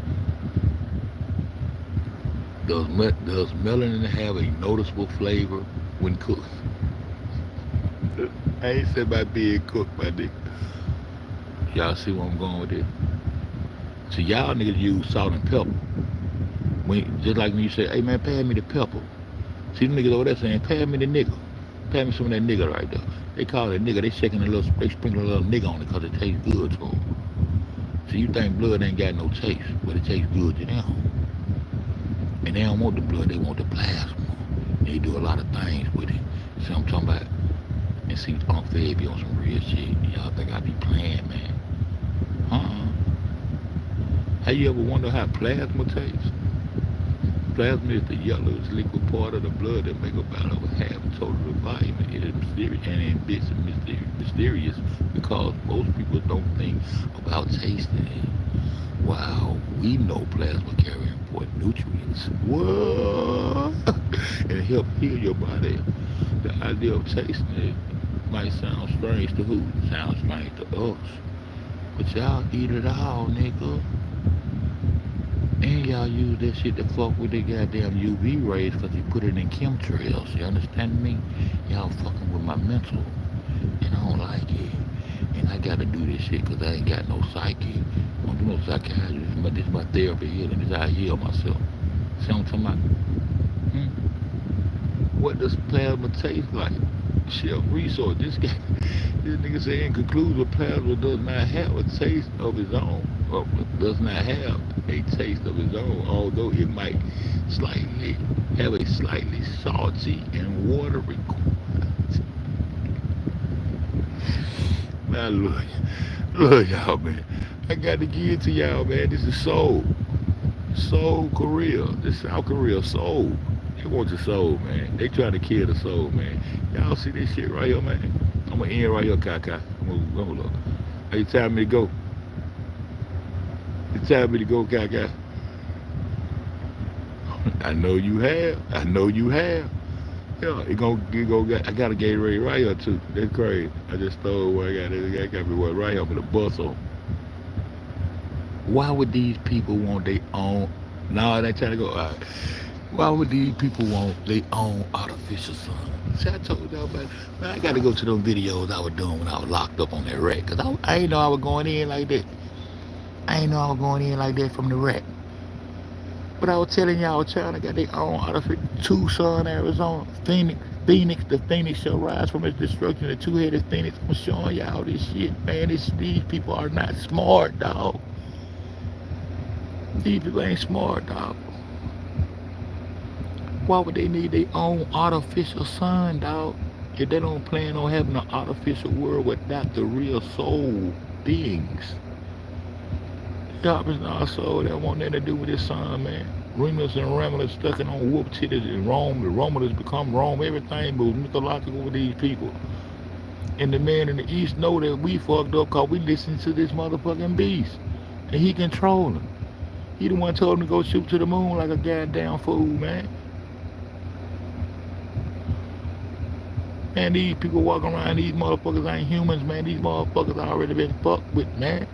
A: Does melanin have a noticeable flavor when cooked? I ain't said about being cooked, my nigga. Y'all see where I'm going with this? So y'all niggas use salt and pepper. Just like when you say, hey man, pass me the pepper. See the niggas over there saying, pass me the nigga. Pass me some of that nigga right there. They call it nigga, they sprinkle a little nigga on it because it tastes good to them. So you think blood ain't got no taste, but it tastes good to them. And they don't want the blood, they want the plasma. They do a lot of things with it. See what I'm talking about? And see, Uncle Fed be on some real shit. Y'all think I be playing, man. Have you ever wondered how plasma tastes? Plasma is the yellowish liquid part of the blood that make up about over half the total of the volume. It is mysterious and in bits and mysterious because most people don't think about tasting it. Wow, we know plasma carry important nutrients. What? And it help heal your body. The idea of tasting it might sound strange to who? Sounds strange to us. But y'all eat it all, nigga. And y'all use that shit to fuck with the goddamn UV rays because you put it in chemtrails. You understand me? Y'all fucking with my mental. And I don't like it. And I gotta do this shit because I ain't got no psyche. I don't do no psychiatry. This is my therapy healing. This is how I heal myself. See what I'm talking about? What does plasma taste like? Shelf resource. This nigga say in conclusion, plasma does not have a taste of its own. Well, does not have a taste of its own, although it might have a slightly salty and watery quality. Now look y'all, man. I got to give it to y'all, man. This is Seoul Korea. This South Korea, Seoul. They want your soul, man. They trying to kill the soul, man. Y'all see this shit right here, man? I'm gonna end right here, Kaka. I'm gonna look. Are you telling me to go? You telling me to go, Kaka? I know you have. Yeah, I got a Gatorade right here too. That's crazy. I just stole one. I got me one right here with a bus on. Why would these people want their own? No, they trying to go. All right. Why would these people want their own artificial sun? See, I told y'all about it. Man, I got to go to those videos I was doing when I was locked up on that rack. Because I ain't know I was going in like that. I ain't know I was going in like that from the rack. But I was telling y'all, China got their own artificial Tucson, Arizona, Phoenix, the Phoenix shall rise from its destruction. The two-headed Phoenix. I'm showing y'all this shit, man. These people are not smart, dog. These people ain't smart, dog. Why would they need their own artificial sun, dog? If they don't plan on having an artificial world without the real soul beings. God is not soul that want nothing to do with this sun, man. Remus and Romulus stuck in on whoop titties in Rome. The Romulus become Rome. Everything was mythological with these people. And the man in the East know that we fucked up because we listen to this motherfucking beast. And he control him. He the one told him to go shoot to the moon like a goddamn fool, man. Man, these people walking around, these motherfuckers ain't humans, man. These motherfuckers already been fucked with, man.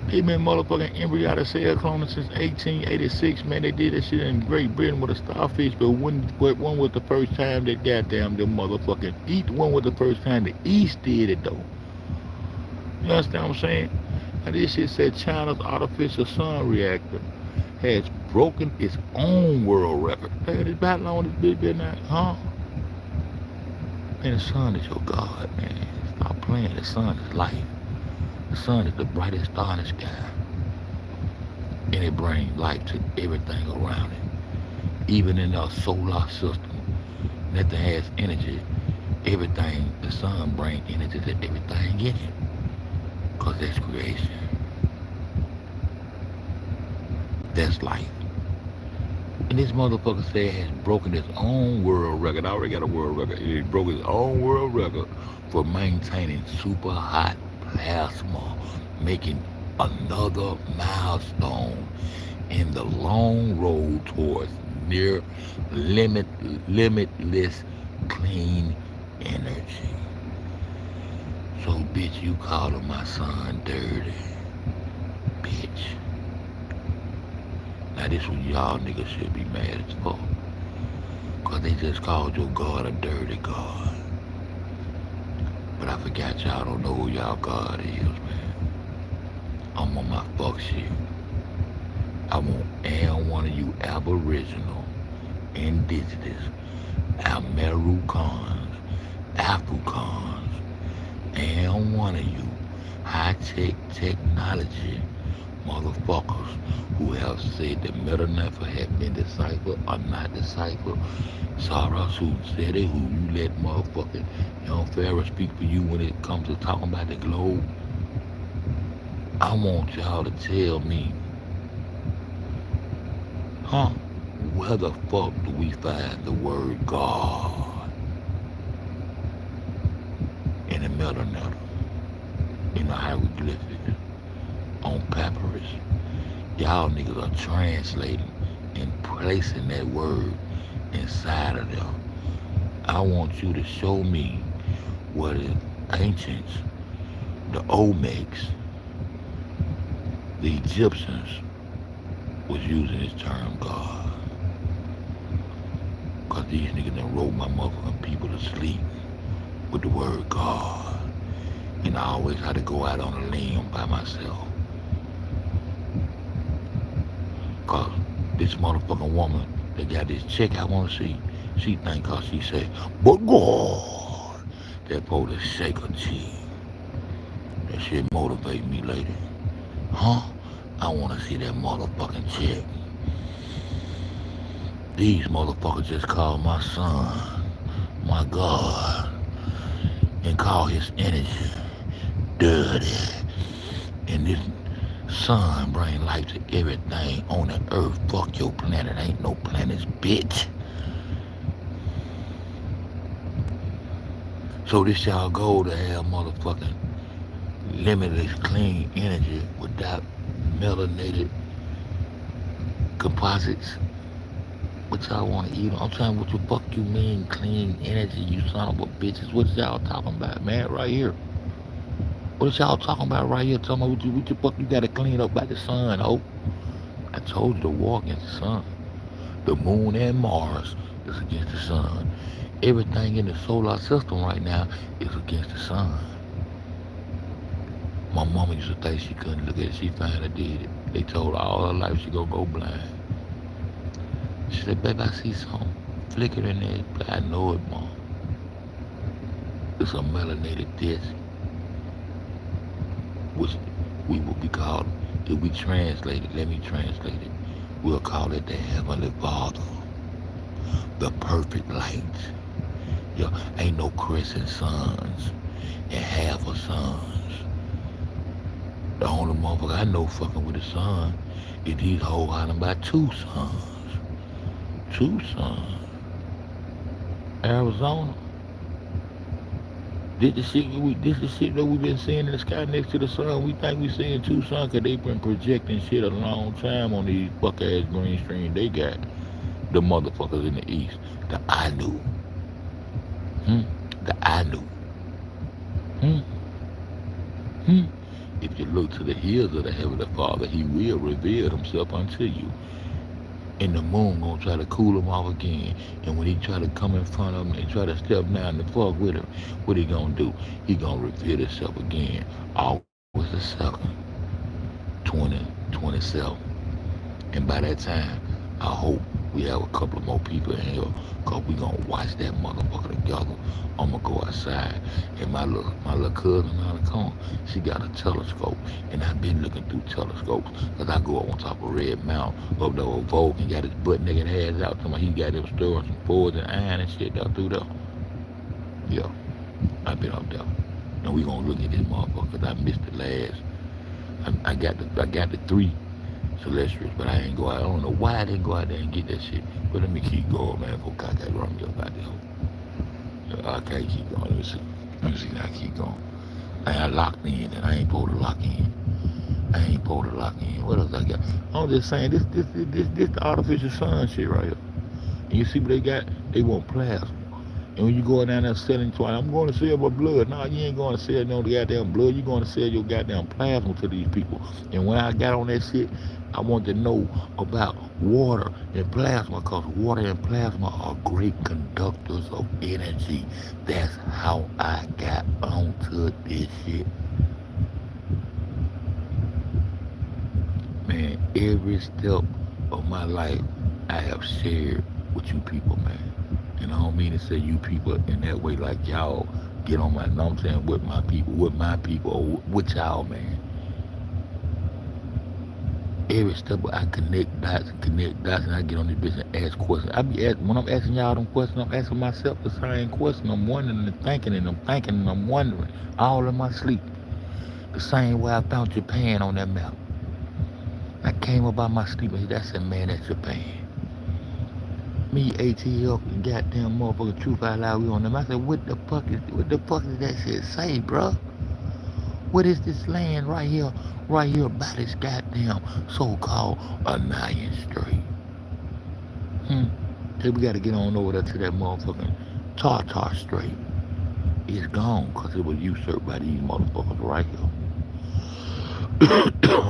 A: They been motherfucking embryonic cell cloning since 1886, man. They did that shit in Great Britain with a starfish, but when was the first time that goddamn them motherfucking East? When was the first time the East did it though? You understand what I'm saying? Now this shit said China's artificial sun reactor has broken its own world record. Man, it's about long this bitch been out, huh? Man, the sun is your God, man. Stop playing. The sun is life. The sun is the brightest star in the sky. And it brings life to everything around it. Even in our solar system, nothing has energy. Everything, the sun brings energy to everything in it. Because that's creation. That's life. And this motherfucker said it has broken its own world record. I already got a world record. It broke its own world record for maintaining super hot plasma, making another milestone in the long road towards near limitless clean energy. So bitch, you calling my son dirty, bitch. Now this one y'all niggas should be mad as fuck. Cause they just called your God a dirty God. But I forgot y'all don't know who y'all God is, man. I'm on my fuck shit. I want every one of you Aboriginal, Indigenous, Americans, Africans, and one of you high-tech technology motherfuckers who have said that Metal Never had been deciphered or not deciphered. Soros who said it, who you let motherfucking Young Pharaoh speak for you when it comes to talking about the globe. I want y'all to tell me, where the fuck do we find the word God in the Metal Never, in the hieroglyphics, on papyrus? Y'all niggas are translating and placing that word inside of them. I want you to show me what the ancients, the Olmecs, the Egyptians was using this term God. Cause these niggas done wrote my motherfucking people to sleep with the word God. And I always had to go out on a limb by myself. Cause this motherfucking woman that got this chick I wanna see, she think cause she said, but God, that supposed to shake her cheek. That shit motivate me later. I wanna see that motherfucking chick. These motherfuckers just call my son, my God, and call his energy dirty. And this sun bring life to everything on the earth. Fuck your planet, ain't no planets, bitch. So this y'all goal to have motherfucking limitless clean energy without melanated composites. What y'all want to eat? I'm trying, what the fuck you mean clean energy, you son of a bitches? What y'all talking about, man, right here? What y'all talking about right here? Talking about what the fuck you gotta clean up by the sun, oh? I told you to walk against the sun. The moon and Mars is against the sun. Everything in the solar system right now is against the sun. My mama used to think she couldn't look at it. She finally did it. They told her all her life she gonna go blind. She said, baby, I see something flicker in there. I know it, Mom. It's a melanated disc, which we will be called, if we translate it, let me translate it, we'll call it the Heavenly Father, the perfect light. Yeah, ain't no crescent suns and half a suns. The only motherfucker I know fucking with the sun is these hoes hollering about two suns. Two suns. Arizona. This the shit that we been seeing in the sky next to the sun. We think we seeing two suns because they been projecting shit a long time on these fuck ass green screen they got. The motherfuckers in the east. The Anu. The Anu. If you look to the hills of the Heavenly Father, he will reveal himself unto you. And the moon gonna try to cool him off again. And when he try to come in front of him and try to step down the fuck with him, what he gonna do? He gonna reveal himself again. August the 2nd, 2027. And by that time, I hope we have a couple of more people in here, cause we gonna watch that motherfucker together. I'm gonna go outside, and my little cousin on the corner, she got a telescope, and I've been looking through telescopes, cause I go up on top of Red Mountain, up there with Vogue, and got his butt naked ass out, he got them storing some Fords and iron and shit out through there. Yeah, I've been up there, and we gonna look at this motherfucker, cause I missed the last. I got the 3 celestials, but I ain't go out. I don't know why I didn't go out there and get that shit. But let me keep going, man, before I can't run me up out there. I can't keep going. Let me see how I keep going. I locked in, and I ain't supposed to lock in. What else I got? I'm just saying, this the artificial sun shit right here. And you see what they got? They want plasma. And when you go down there selling twine, I'm going to sell my blood. No, you ain't going to sell no goddamn blood. You're going to sell your goddamn plasma to these people. And when I got on that shit, I want to know about water and plasma, because water and plasma are great conductors of energy. That's how I got onto this shit. Man, every step of my life I have shared with you people, man. And I don't mean to say you people in that way like y'all get on my, know what I'm saying, with my people, or with y'all, man. Every step I connect dots, and I get on this bitch and ask questions. When I'm asking y'all them questions, I'm asking myself the same question. I'm wondering and thinking, and I'm wondering, all in my sleep. The same way I found Japan on that map. I came up out my sleep and I said, man, that's Japan. Me, ATL, and goddamn motherfucker Truth Out Loud, we on them. I said, what the fuck is that shit say, bruh? What is this land right here by this goddamn so-called Annian Strait? Then we gotta get on over there to that motherfucking Tartar Strait. It's gone, cause it was usurped by these motherfuckers right here.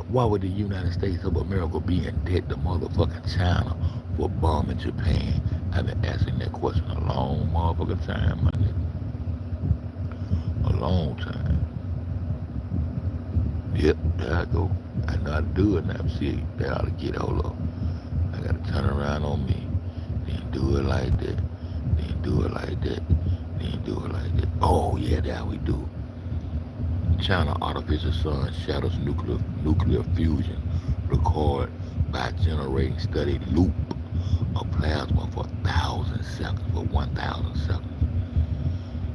A: Why would the United States of America be in debt to motherfucking China for bombing Japan? I've been asking that question a long motherfucking time, my nigga. A long time. Yep, there I go. I know how to do it now. See, they ought to get hold up. I gotta turn around on me. Then do it like that. Then do it like that. Then do it like that. Oh yeah, that's how we do. China artificial sun shatters nuclear fusion. Record by generating study loop of plasma for 1,000 seconds, for 1,000 seconds.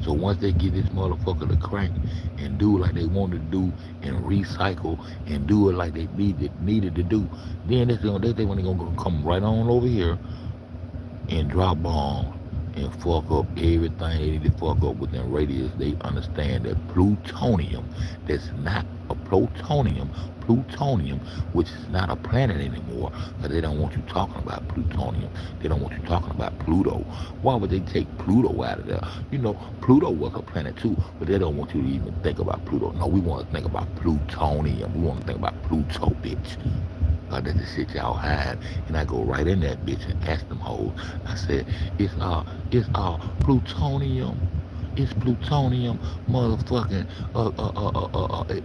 A: So once they get this motherfucker to crank and do like they want to do and recycle and do it like they needed to do, then they want they're gonna come right on over here and drop bombs and fuck up everything they need to fuck up within radius. They understand that plutonium, that's not a plutonium, which is not a planet anymore, because they don't want you talking about plutonium. They don't want you talking about Pluto. Why would they take Pluto out of there? You know, Pluto was a planet too, but they don't want you to even think about Pluto. No, we want to think about plutonium. We want to think about Pluto, bitch. That's the shit y'all hide. And I go right in that bitch and ask them hoes. I said, it's plutonium. It's plutonium, motherfucking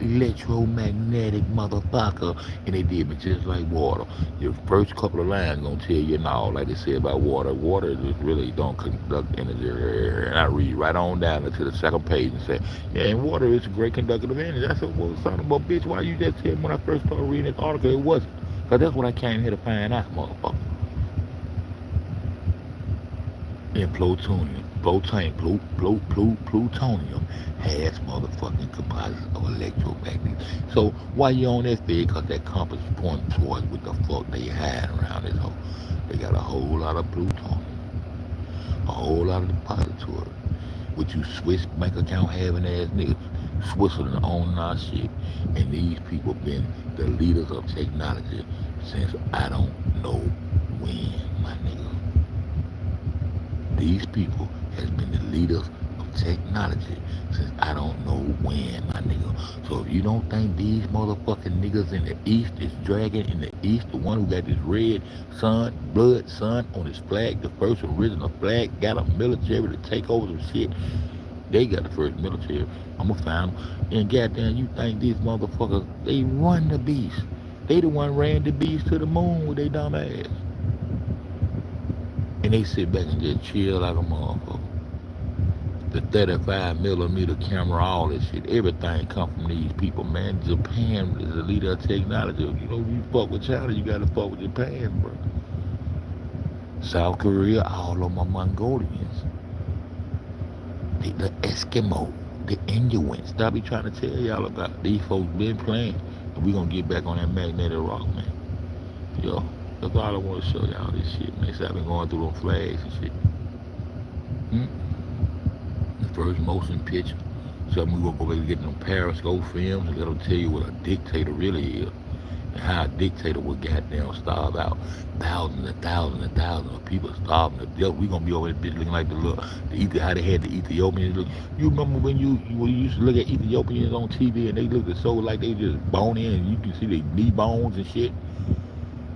A: electromagnetic motherfucker, and they did me just like water. Your first couple of lines gonna tell you now, like they said about water. Water just really don't conduct energy. And I read right on down to the second page and say, yeah, and water is a great conductor of energy. I said, well, son of a bitch, why you just said when I first started reading this article it wasn't? Because that's what I came here to find out, motherfucker. And plutonium has motherfucking composites of electromagnetic. So why you on that feed? Because that compass pointing towards what the fuck they hide around this hole. They got a whole lot of plutonium, a whole lot of depository. With you Swiss bank account having ass niggas, Switzerland owning our shit, and these people been the leaders of technology since I don't know when, my nigga. These people has been the leaders of technology since I don't know when, my nigga. So if you don't think these motherfucking niggas in the East is dragging in the East, the one who got this red sun, blood sun on his flag, the first original flag, got a military to take over some shit. They got the first military. I'ma find them. And goddamn, you think these motherfuckers, they run the beast. They the one ran the beast to the moon with their dumb ass. And they sit back and just chill like a motherfucker. The 35 millimeter camera, all this shit, everything come from these people, man. Japan is the leader of technology. You know, you fuck with China, you gotta fuck with Japan, bro. South Korea, all of my Mongolians. The Eskimo, the Inuits. Stop be trying to tell y'all about these folks been playing. And we gonna get back on that magnetic rock, man. Yo. That's all I want to show y'all this shit, man. So I've been going through them flags and shit. The first motion picture. So we gonna go back and get them periscope films and let them tell you what a dictator really is. And how a dictator would goddamn starve out thousands and thousands and thousands of people starving to death. We gonna be over there bitch looking like how they had the Ethiopians look. You remember when you used to look at Ethiopians on TV and they looked so like they just bony and you can see their knee bones and shit?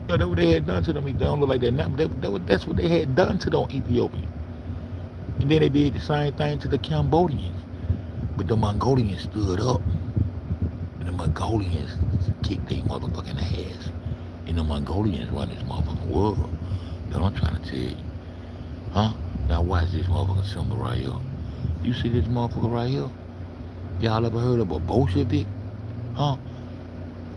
A: You know, that's what they had done to them. They don't look like that now, but that's what they had done to them Ethiopians. And then they did the same thing to the Cambodians. But the Mongolians stood up. And the Mongolians kicked their motherfucking ass. And the Mongolians run this motherfucking world. That's what I'm trying to tell you. Huh? Now watch this motherfucking symbol right here. You see this motherfucker right here? Y'all ever heard of a Bolshevik? Huh?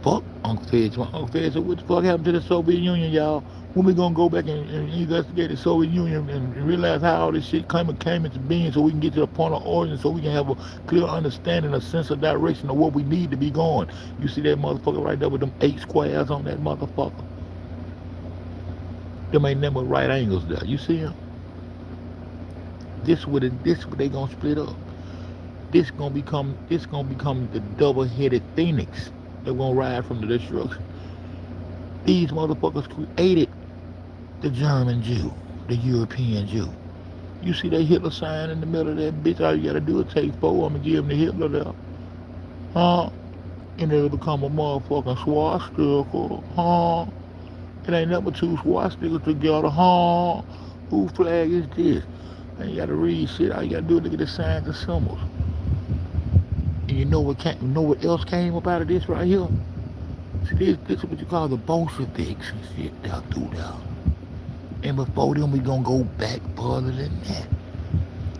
A: Fuck Uncle Feds. Uncle Feds said, what the fuck happened to the Soviet Union, y'all? When we gonna go back and investigate the Soviet Union and realize how all this shit came into being so we can get to the point of origin so we can have a clear understanding, a sense of direction of what we need to be going. You see that motherfucker right there with them 8 squares on that motherfucker? Them ain't never right angles there. You see them? This what they gonna split up. This gonna become the double-headed phoenix. They're gonna ride from the destruction. These motherfuckers created the German Jew, the European Jew. You see that Hitler sign in the middle of that bitch? All you gotta do is take 4 of them and give them to Hitler there. Huh? And it'll become a motherfucking swastika. Huh? It ain't nothing but 2 swastikas together. Huh? Whose flag is this? And you gotta read shit. All you gotta do is look at the signs and symbols. And you know what else came up out of this right here? See, this is what you call the Bolsheviks and shit down through there. And before them, we gonna go back further than that.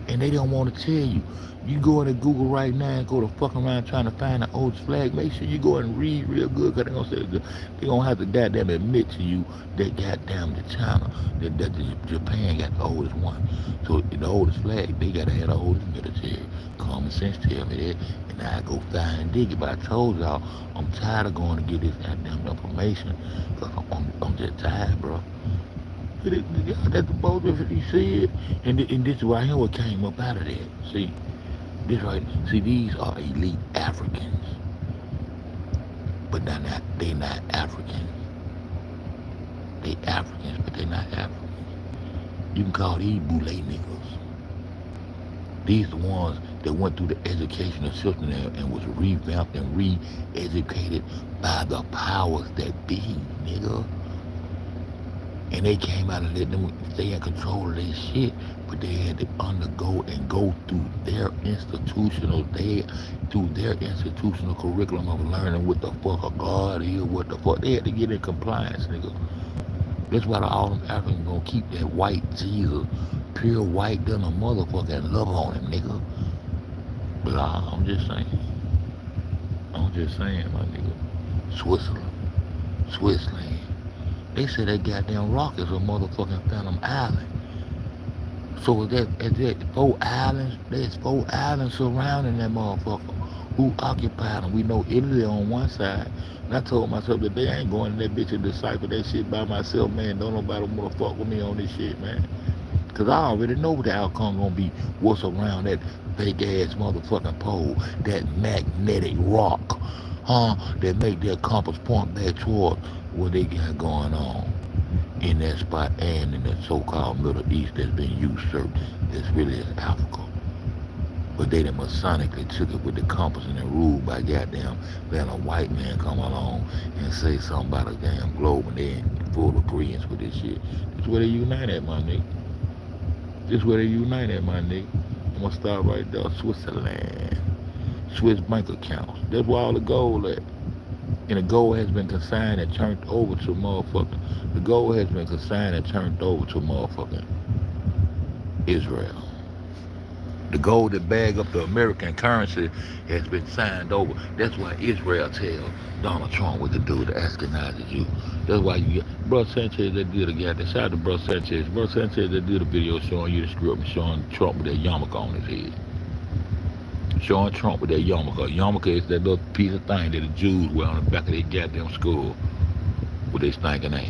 A: And they don't want to tell you. You go into Google right now and go to fuck around trying to find the oldest flag. Make sure you go and read real good, because they're gonna have to goddamn admit to you that goddamn the China, that Japan got the oldest one. So the oldest flag, they gotta have the oldest military. Common sense tell me that. And I go find and dig it. But I told y'all, I'm tired of going to get this goddamn information. Because I'm just tired, bro. That's the bullshit you said. And this is right here what came up out of that. See? This right, see, these are elite Africans, but they're not Africans. They Africans, but they're not Africans. You can call these boule niggas. These the ones that went through the educational system and was revamped and re-educated by the powers that be, nigga. And they came out and let them stay in control of their shit, but they had to undergo and go through their institutional curriculum of learning what the fuck a God is, what the fuck. They had to get in compliance, nigga. That's why all them Africans gonna keep that white Jesus, pure white than a motherfucker, and love on him, nigga. But I'm just saying. I'm just saying, my nigga. Switzerland. They say that goddamn rock is a motherfucking Phantom Island. So is that 4 islands? There's 4 islands surrounding that motherfucker. Who occupied them? We know Italy on one side. And I told myself that they ain't going in that bitch and decipher that shit by myself, man. Don't nobody wanna fuck with me on this shit, man. Cause I already know what the outcome gonna be. What's around that fake ass motherfucking pole, that magnetic rock, that make their compass point back toward what they got going on in that spot and in the so-called Middle East that's been usurped. That's really Africa. But they done masonically took it with the compass and then ruled by goddamn letting a white man come along and say something about a damn globe and they in full agreement with this shit. That's where they unite at, my nigga. This where they unite at, my nigga. I'm gonna start right there. Switzerland. Swiss bank accounts. That's where all the gold at. And the gold has been consigned and turned over to motherfucking. The gold has been consigned and turned over to motherfucking Israel. The gold that bag up the American currency has been signed over. That's why Israel tells Donald Trump what to do to Ashkenazi Jew. That's why you get Bro Sanchez that did a goddamn shout out to Bro Sanchez. Bro Sanchez that did a video showing you the script and showing Trump with that yarmulke on his head. Showing Trump with that yarmulke. Yarmulke is that little piece of thing that the Jews wear on the back of their goddamn skull with their stinking ass.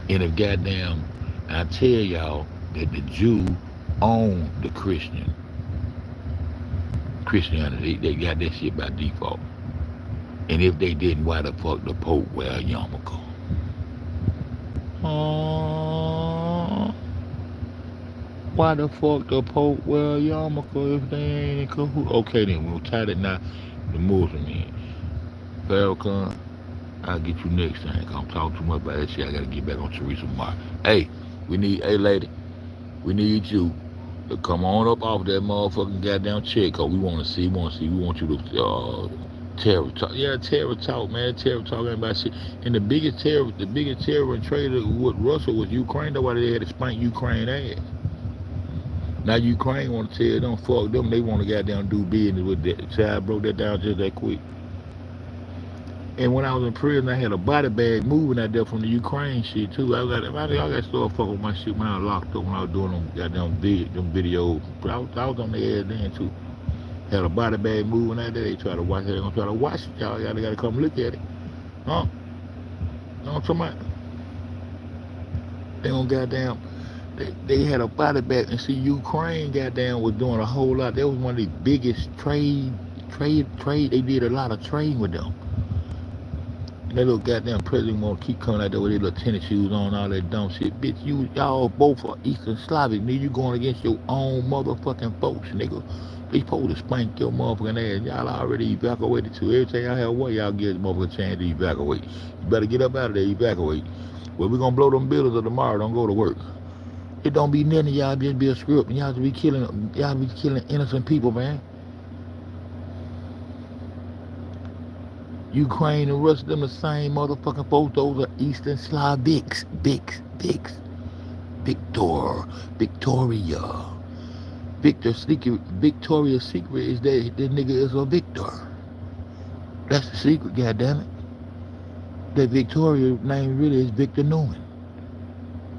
A: And if goddamn, I tell y'all that the Jew own the Christianity. They got that shit by default. And if they didn't, why the fuck the Pope wear a yarmulke? Why the fuck the Pope wear a yarmulke if they ain't in cahoots? Okay then, we'll tie that now. The Muslim in. Farrakhan, I'll get you next time. I'm talking too much about that shit. I gotta get back on Teresa Mark. Hey, lady, we need you to come on up off that motherfucking goddamn check, cause we want you to terror talk. Yeah, terror talk, man. Terror talk ain't about shit. And the biggest terror and traitor with Russia was Ukraine. That's why they had to spank Ukraine ass. Now Ukraine want to tell them, fuck them. They want to goddamn do business with that. See, I broke that down just that quick. And when I was in prison, I had a body bag moving out there from the Ukraine shit too. I got to start fucking with my shit when I was locked up when I was doing them goddamn videos. But I was on the air then too. Had a body bag moving out there. They try to watch it. They gonna try to watch it. Y'all gotta come look at it. Huh? You know what I'm talking about? They gonna goddamn. They had a body bag, and see Ukraine goddamn was doing a whole lot. That was one of the biggest trade. They did a lot of trade with them. That little goddamn president want to keep coming out there with their little tennis shoes on, all that dumb shit. Bitch, y'all both are Eastern Slavic, nigga. You going against your own motherfucking folks, nigga. They supposed to spank your motherfucking ass. Y'all already evacuated too. Every time y'all have war, y'all give the motherfucking chance to evacuate. You better get up out of there, evacuate. Well, we gonna blow them buildings up tomorrow. Don't go to work. It don't be nothing. Y'all just be a script, and y'all be killing innocent people, man. Ukraine and Russia, them the same motherfucking folks. Those are Eastern Slavics. Victoria's secret is that this nigga is a victor. That's the secret, goddammit. That Victoria name really is Victor Newman.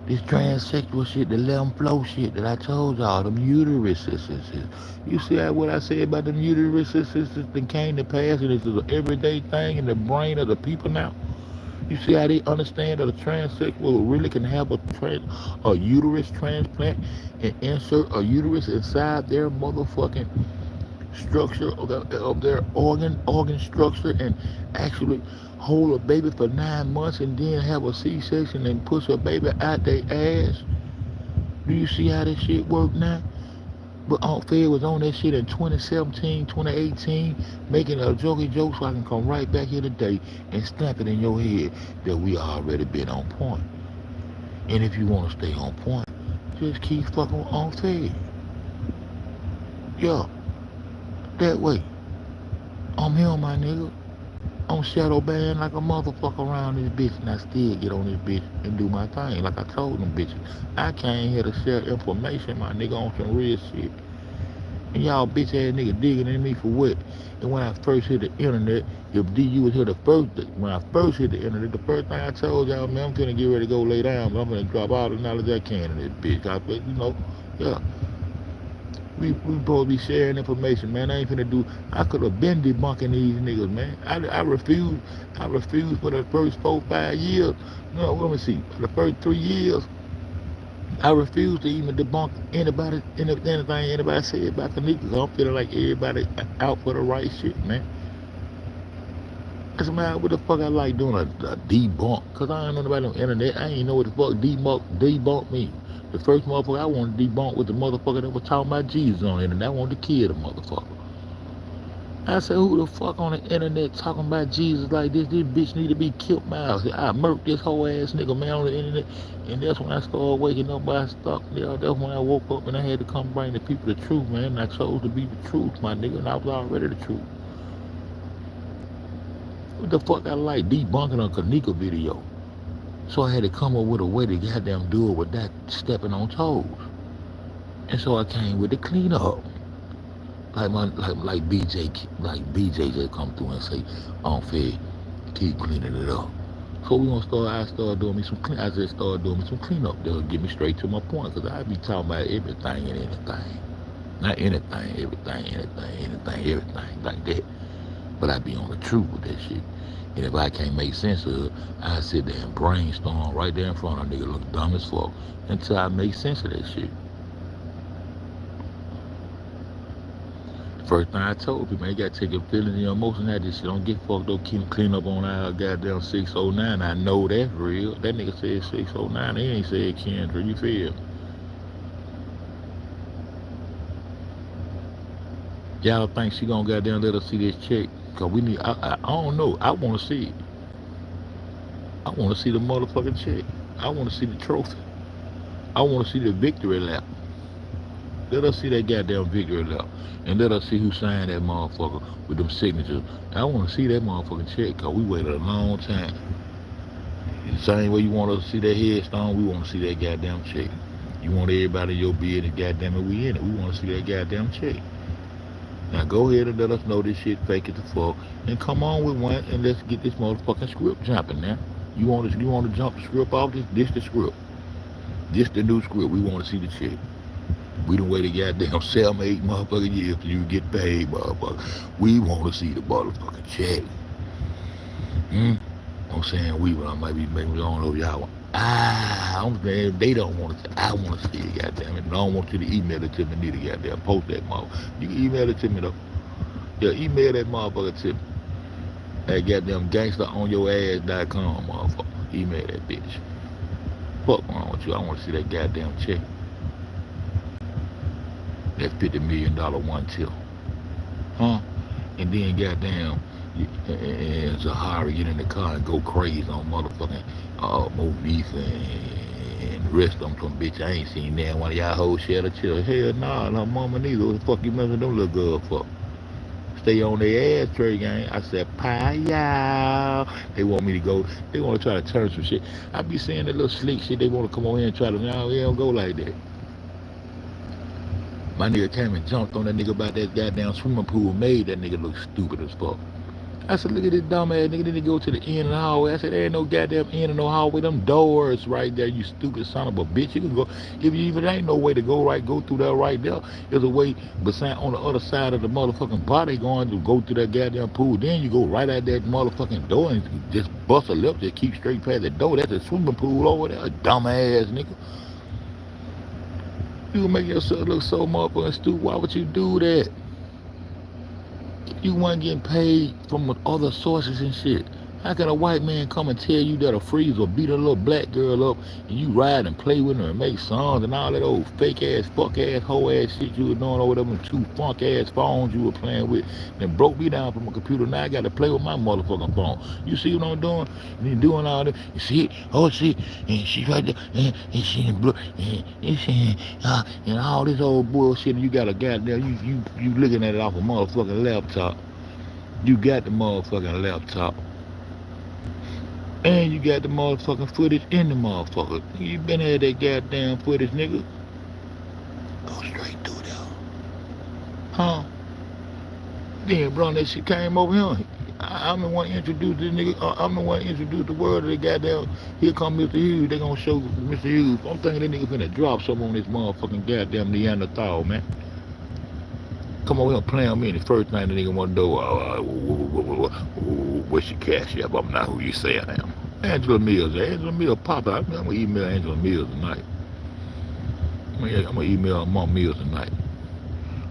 A: This transsexual shit, the limb flow shit that I told y'all, them uteruses. You see what I said about them uteruses that came to pass, and it's an everyday thing in the brain of the people now? You see how they understand that a transsexual really can have a uterus transplant and insert a uterus inside their motherfucking structure of their organ structure and actually hold a baby for 9 months and then have a C-section and push a baby out their ass? Do you see how this shit work now? But Aunt Fed was on that shit in 2017, 2018, making a jokey joke so I can come right back here today and stamp it in your head that we already been on point. And if you want to stay on point, just keep fucking with Aunt Fed. Yeah, that way. I'm him, my nigga. I'm shadow banned like a motherfucker around this bitch, and I still get on this bitch and do my thing. Like I told them bitches, I came here to share information, my nigga, on some real shit. And y'all bitch ass nigga digging in me for what? And when I first hit the internet, if you was here when I first hit the internet, the first thing I told y'all, man, I'm finna get ready to go lay down, but I'm finna drop all the knowledge I can in this bitch. Yeah. We supposed to be sharing information, man. I could have been debunking these niggas, man. I refused for the first 4-5 years. No, let me see. For the first 3 years, I refused to even debunk anything anybody said about the niggas. I'm feeling like everybody out for the right shit, man. That's man, what the fuck I like doing a debunk? Cause I ain't know about the internet. I ain't know what the fuck debunk mean. The first motherfucker I wanted to debunk was the motherfucker that was talking about Jesus on the internet. I wanted to kill the motherfucker. I said, who the fuck on the internet talking about Jesus like this? This bitch need to be killed, man. I murked this whole ass nigga, man, on the internet. And that's when I started waking up by stuff. That's when I woke up and I had to come bring the people the truth, man. And I chose to be the truth, my nigga. And I was already the truth. What the fuck I like debunking a Kanika video? So I had to come up with a way to goddamn do it without stepping on toes. And so I came with the cleanup. Like BJ just come through and say, Fed, keep cleaning it up. So I started doing me some cleanup. That'll get me straight to my point, because I be talking about everything and anything. Not anything, everything, like that. But I be on the truth with that shit. And if I can't make sense of it, I sit there and brainstorm right there in front of a nigga, look dumb as fuck, until I make sense of that shit. The first thing I told people, man, you gotta take your feelings and your emotions out of this shit. Don't get fucked up, keep clean up on our goddamn 609. I know that's real. That nigga said 609, he ain't said Kendra, you feel me? Y'all think she gonna goddamn let us see this check? Cause we need, I don't know. I wanna see it. I wanna see the motherfucking check. I wanna see the trophy. I wanna see the victory lap. Let us see that goddamn victory lap. And let us see who signed that motherfucker with them signatures. I wanna see that motherfucking check, cause we waited a long time. The same way you want us to see that headstone, we wanna see that goddamn check. You want everybody in your business, goddamn it, we in it. We wanna see that goddamn check. Now go ahead and let us know this shit fake as the fuck, and come on with one, and let's get this motherfucking script jumping now. You want to jump the script off? This the script. This the new script. We want to see the check. We done waited goddamn 7, 8 motherfucking years till you get paid, motherfucker. We want to see the motherfucking check. I'm saying we, but I might be making it on over y'all. I'm saying they don't want to. I want to see it, goddamn it. And I don't want you to email it to me neither, goddamn. Post that motherfucker. You can email it to me though. Yeah, email that motherfucker to me. That goddamn gangsteronyourass.com, motherfucker. Email that bitch. Fuck wrong with you. I want to see that goddamn check. That $50 million one tip. Huh? And then goddamn, and Zahara get in the car and go crazy on motherfucking Movies and the rest of them some bitch. I ain't seen that one of y'all hoes shed a chill. Hell nah, her mama neither. What the fuck you messing them little girls for? Stay on their ass, Trey gang. I said, pie y'all. They want me to go. They want to try to turn some shit. I be saying that little slick shit. They want to come on here and try to, no, it don't go like that. My nigga came and jumped on that nigga about that goddamn swimming pool, made that nigga look stupid as fuck. I said, look at this dumb ass nigga, then he go to the end of the hallway. I said, there ain't no goddamn end of no hallway. Them doors right there, you stupid son of a bitch. You can go, if you even ain't no way to go right, go through that right there. There's a way beside on the other side of the motherfucking body going to go through that goddamn pool. Then you go right at that motherfucking door and just bust a lip, just keep straight past the door. That's a swimming pool over there, dumb ass nigga. You make yourself look so motherfucking stupid. Why would you do that? You weren't getting paid from other sources and shit. How can a white man come and tell you that a freeze or beat a little black girl up and you ride and play with her and make songs and all that old fake ass, fuck ass, hoe ass shit you were doing over them two funk ass phones you were playing with and broke me down from a computer. Now I got to play with my motherfucking phone. You see what I'm doing? And you doing all that. You see it? Oh, see, and she's right there, and she and all this old bullshit. And you got a goddamn, you looking at it off a motherfucking laptop. You got the motherfucking laptop. And you got the motherfucking footage in the motherfucker. You been had that goddamn footage, nigga. Go straight through there. Huh? Then, bro, that shit came over here. I'm the one introduced this nigga. I'm the one introduced the word of the goddamn. Here come Mr. Hughes. They gonna show Mr. Hughes. I'm thinking that nigga finna drop something on this motherfucking goddamn Neanderthal, man. Come over here playing on me. And the first thing the nigga want to do, what's your cash app? I'm not who you say I am. Angela Mills pop out. I'm gonna email Angela Mills tonight. I'm gonna email Mom Mills tonight.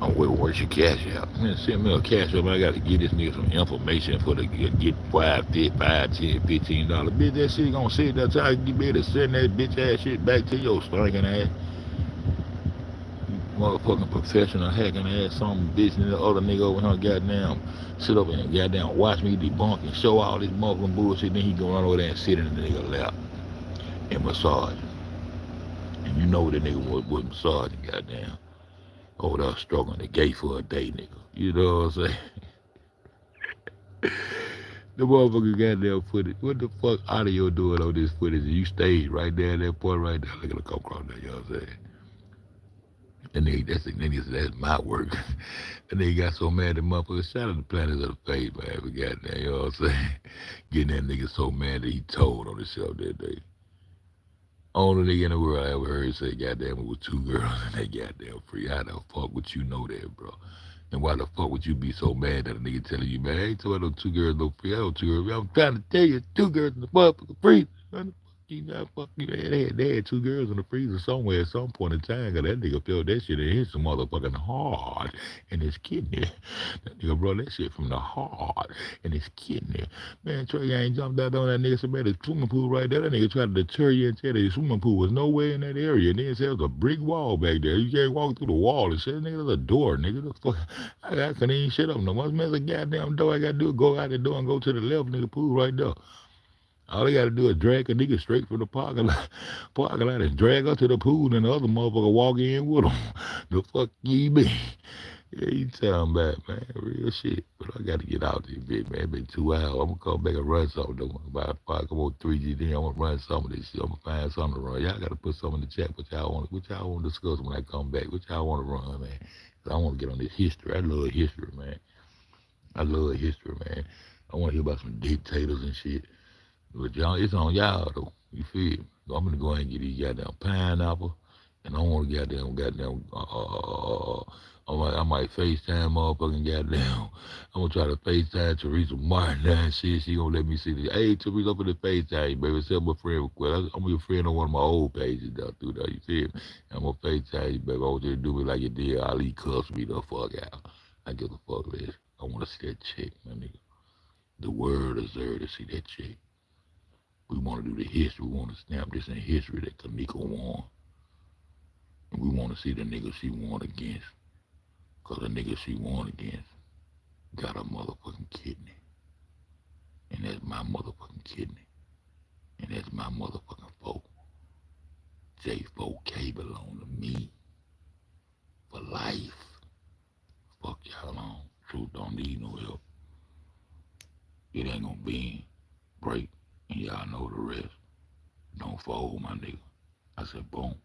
A: I'm gonna where's your cash app? Man, send me a cash app. I gotta get this nigga some information for the get $5, $10, $15. Bitch, that shit gonna sit there till I get ready to send that bitch ass shit back to your stinking ass. Motherfucking professional hacking ass, some bitch and the other nigga over here goddamn sit up and goddamn watch me debunk and show all this motherfucking bullshit. Then he go run over there and sit in the nigga lap and massage. And you know what the nigga was massaging, goddamn. Over there struggling the gay for a day, nigga. You know what I'm saying? The motherfucker goddamn footage. What the fuck audio doing on this footage? You stayed right there at that point right there. Look at the come across there, you know what I'm saying? And that's my work. And they got so mad that motherfucker shot at the planets of the face, man. For goddamn, you know what I'm saying? Getting that nigga so mad that he told on himself that day. Only nigga in the world I ever heard say, goddamn, it was two girls and they goddamn free. How the fuck would you know that, bro? And why the fuck would you be so mad that a nigga telling you, man, I ain't told no two girls no free. I don't two girls. I'm trying to tell you, two girls in the motherfucking free. Fuck you, man. They had two girls in the freezer somewhere at some point in time, cause that nigga felt that shit and hit some motherfucking hard in his kidney. That nigga brought that shit from the heart in his kidney. Man, Trey ain't jumped out on that nigga. Somebody the swimming pool right there. That nigga tried to deter you and tell you the swimming pool was nowhere in that area. And then said there was a brick wall back there. You can't walk through the wall. And said, nigga, there's a door, nigga. The fuck? I couldn't even shut up no more. There's a goddamn door. I gotta do is go out the door and go to the left, nigga, pool right there. All they gotta do is drag a nigga straight from the parking lot and drag her to the pool and the other motherfucker walk in with them. The fuck you mean? Yeah, you talking about, man, real shit. But I gotta get out this bitch, man. It's been 2 hours. I'm gonna come back and run something though. About 5, come on 3G, then I'm gonna run some of this shit. I'm gonna find something to run. Y'all gotta put something in the chat what y'all want to discuss when I come back. What y'all want to run, man. Cause I want to get on this history. I love history, man. I love history, man. I want to hear about some dictators and shit. But y'all, it's on y'all though. You feel me? So I'm gonna go ahead and get these goddamn pineapple, and I want to goddamn. I might FaceTime motherfucking goddamn. I'm gonna try to FaceTime Teresa Martin and shit. She gonna let me see this. Hey, Teresa, I'm gonna FaceTime you, baby. Send my friend request. I'm your friend on one of my old pages down through there. You feel me? I'm gonna FaceTime you, baby. I want you to do me like you did. Ali cuss me the fuck out. I give a fuck less. I want to see that chick, my nigga. The world deserves to see that chick. We want to do the history. We want to stamp this in history that Kanika won. And we want to see the nigga she won against. Because the nigga she won against got a motherfucking kidney. And that's my motherfucking kidney. And that's my motherfucking folk. J4K belong to me. For life. Fuck y'all on. Truth don't need no help. It ain't gonna bend, break. And y'all know the rest. Don't fold, my nigga. I said, boom.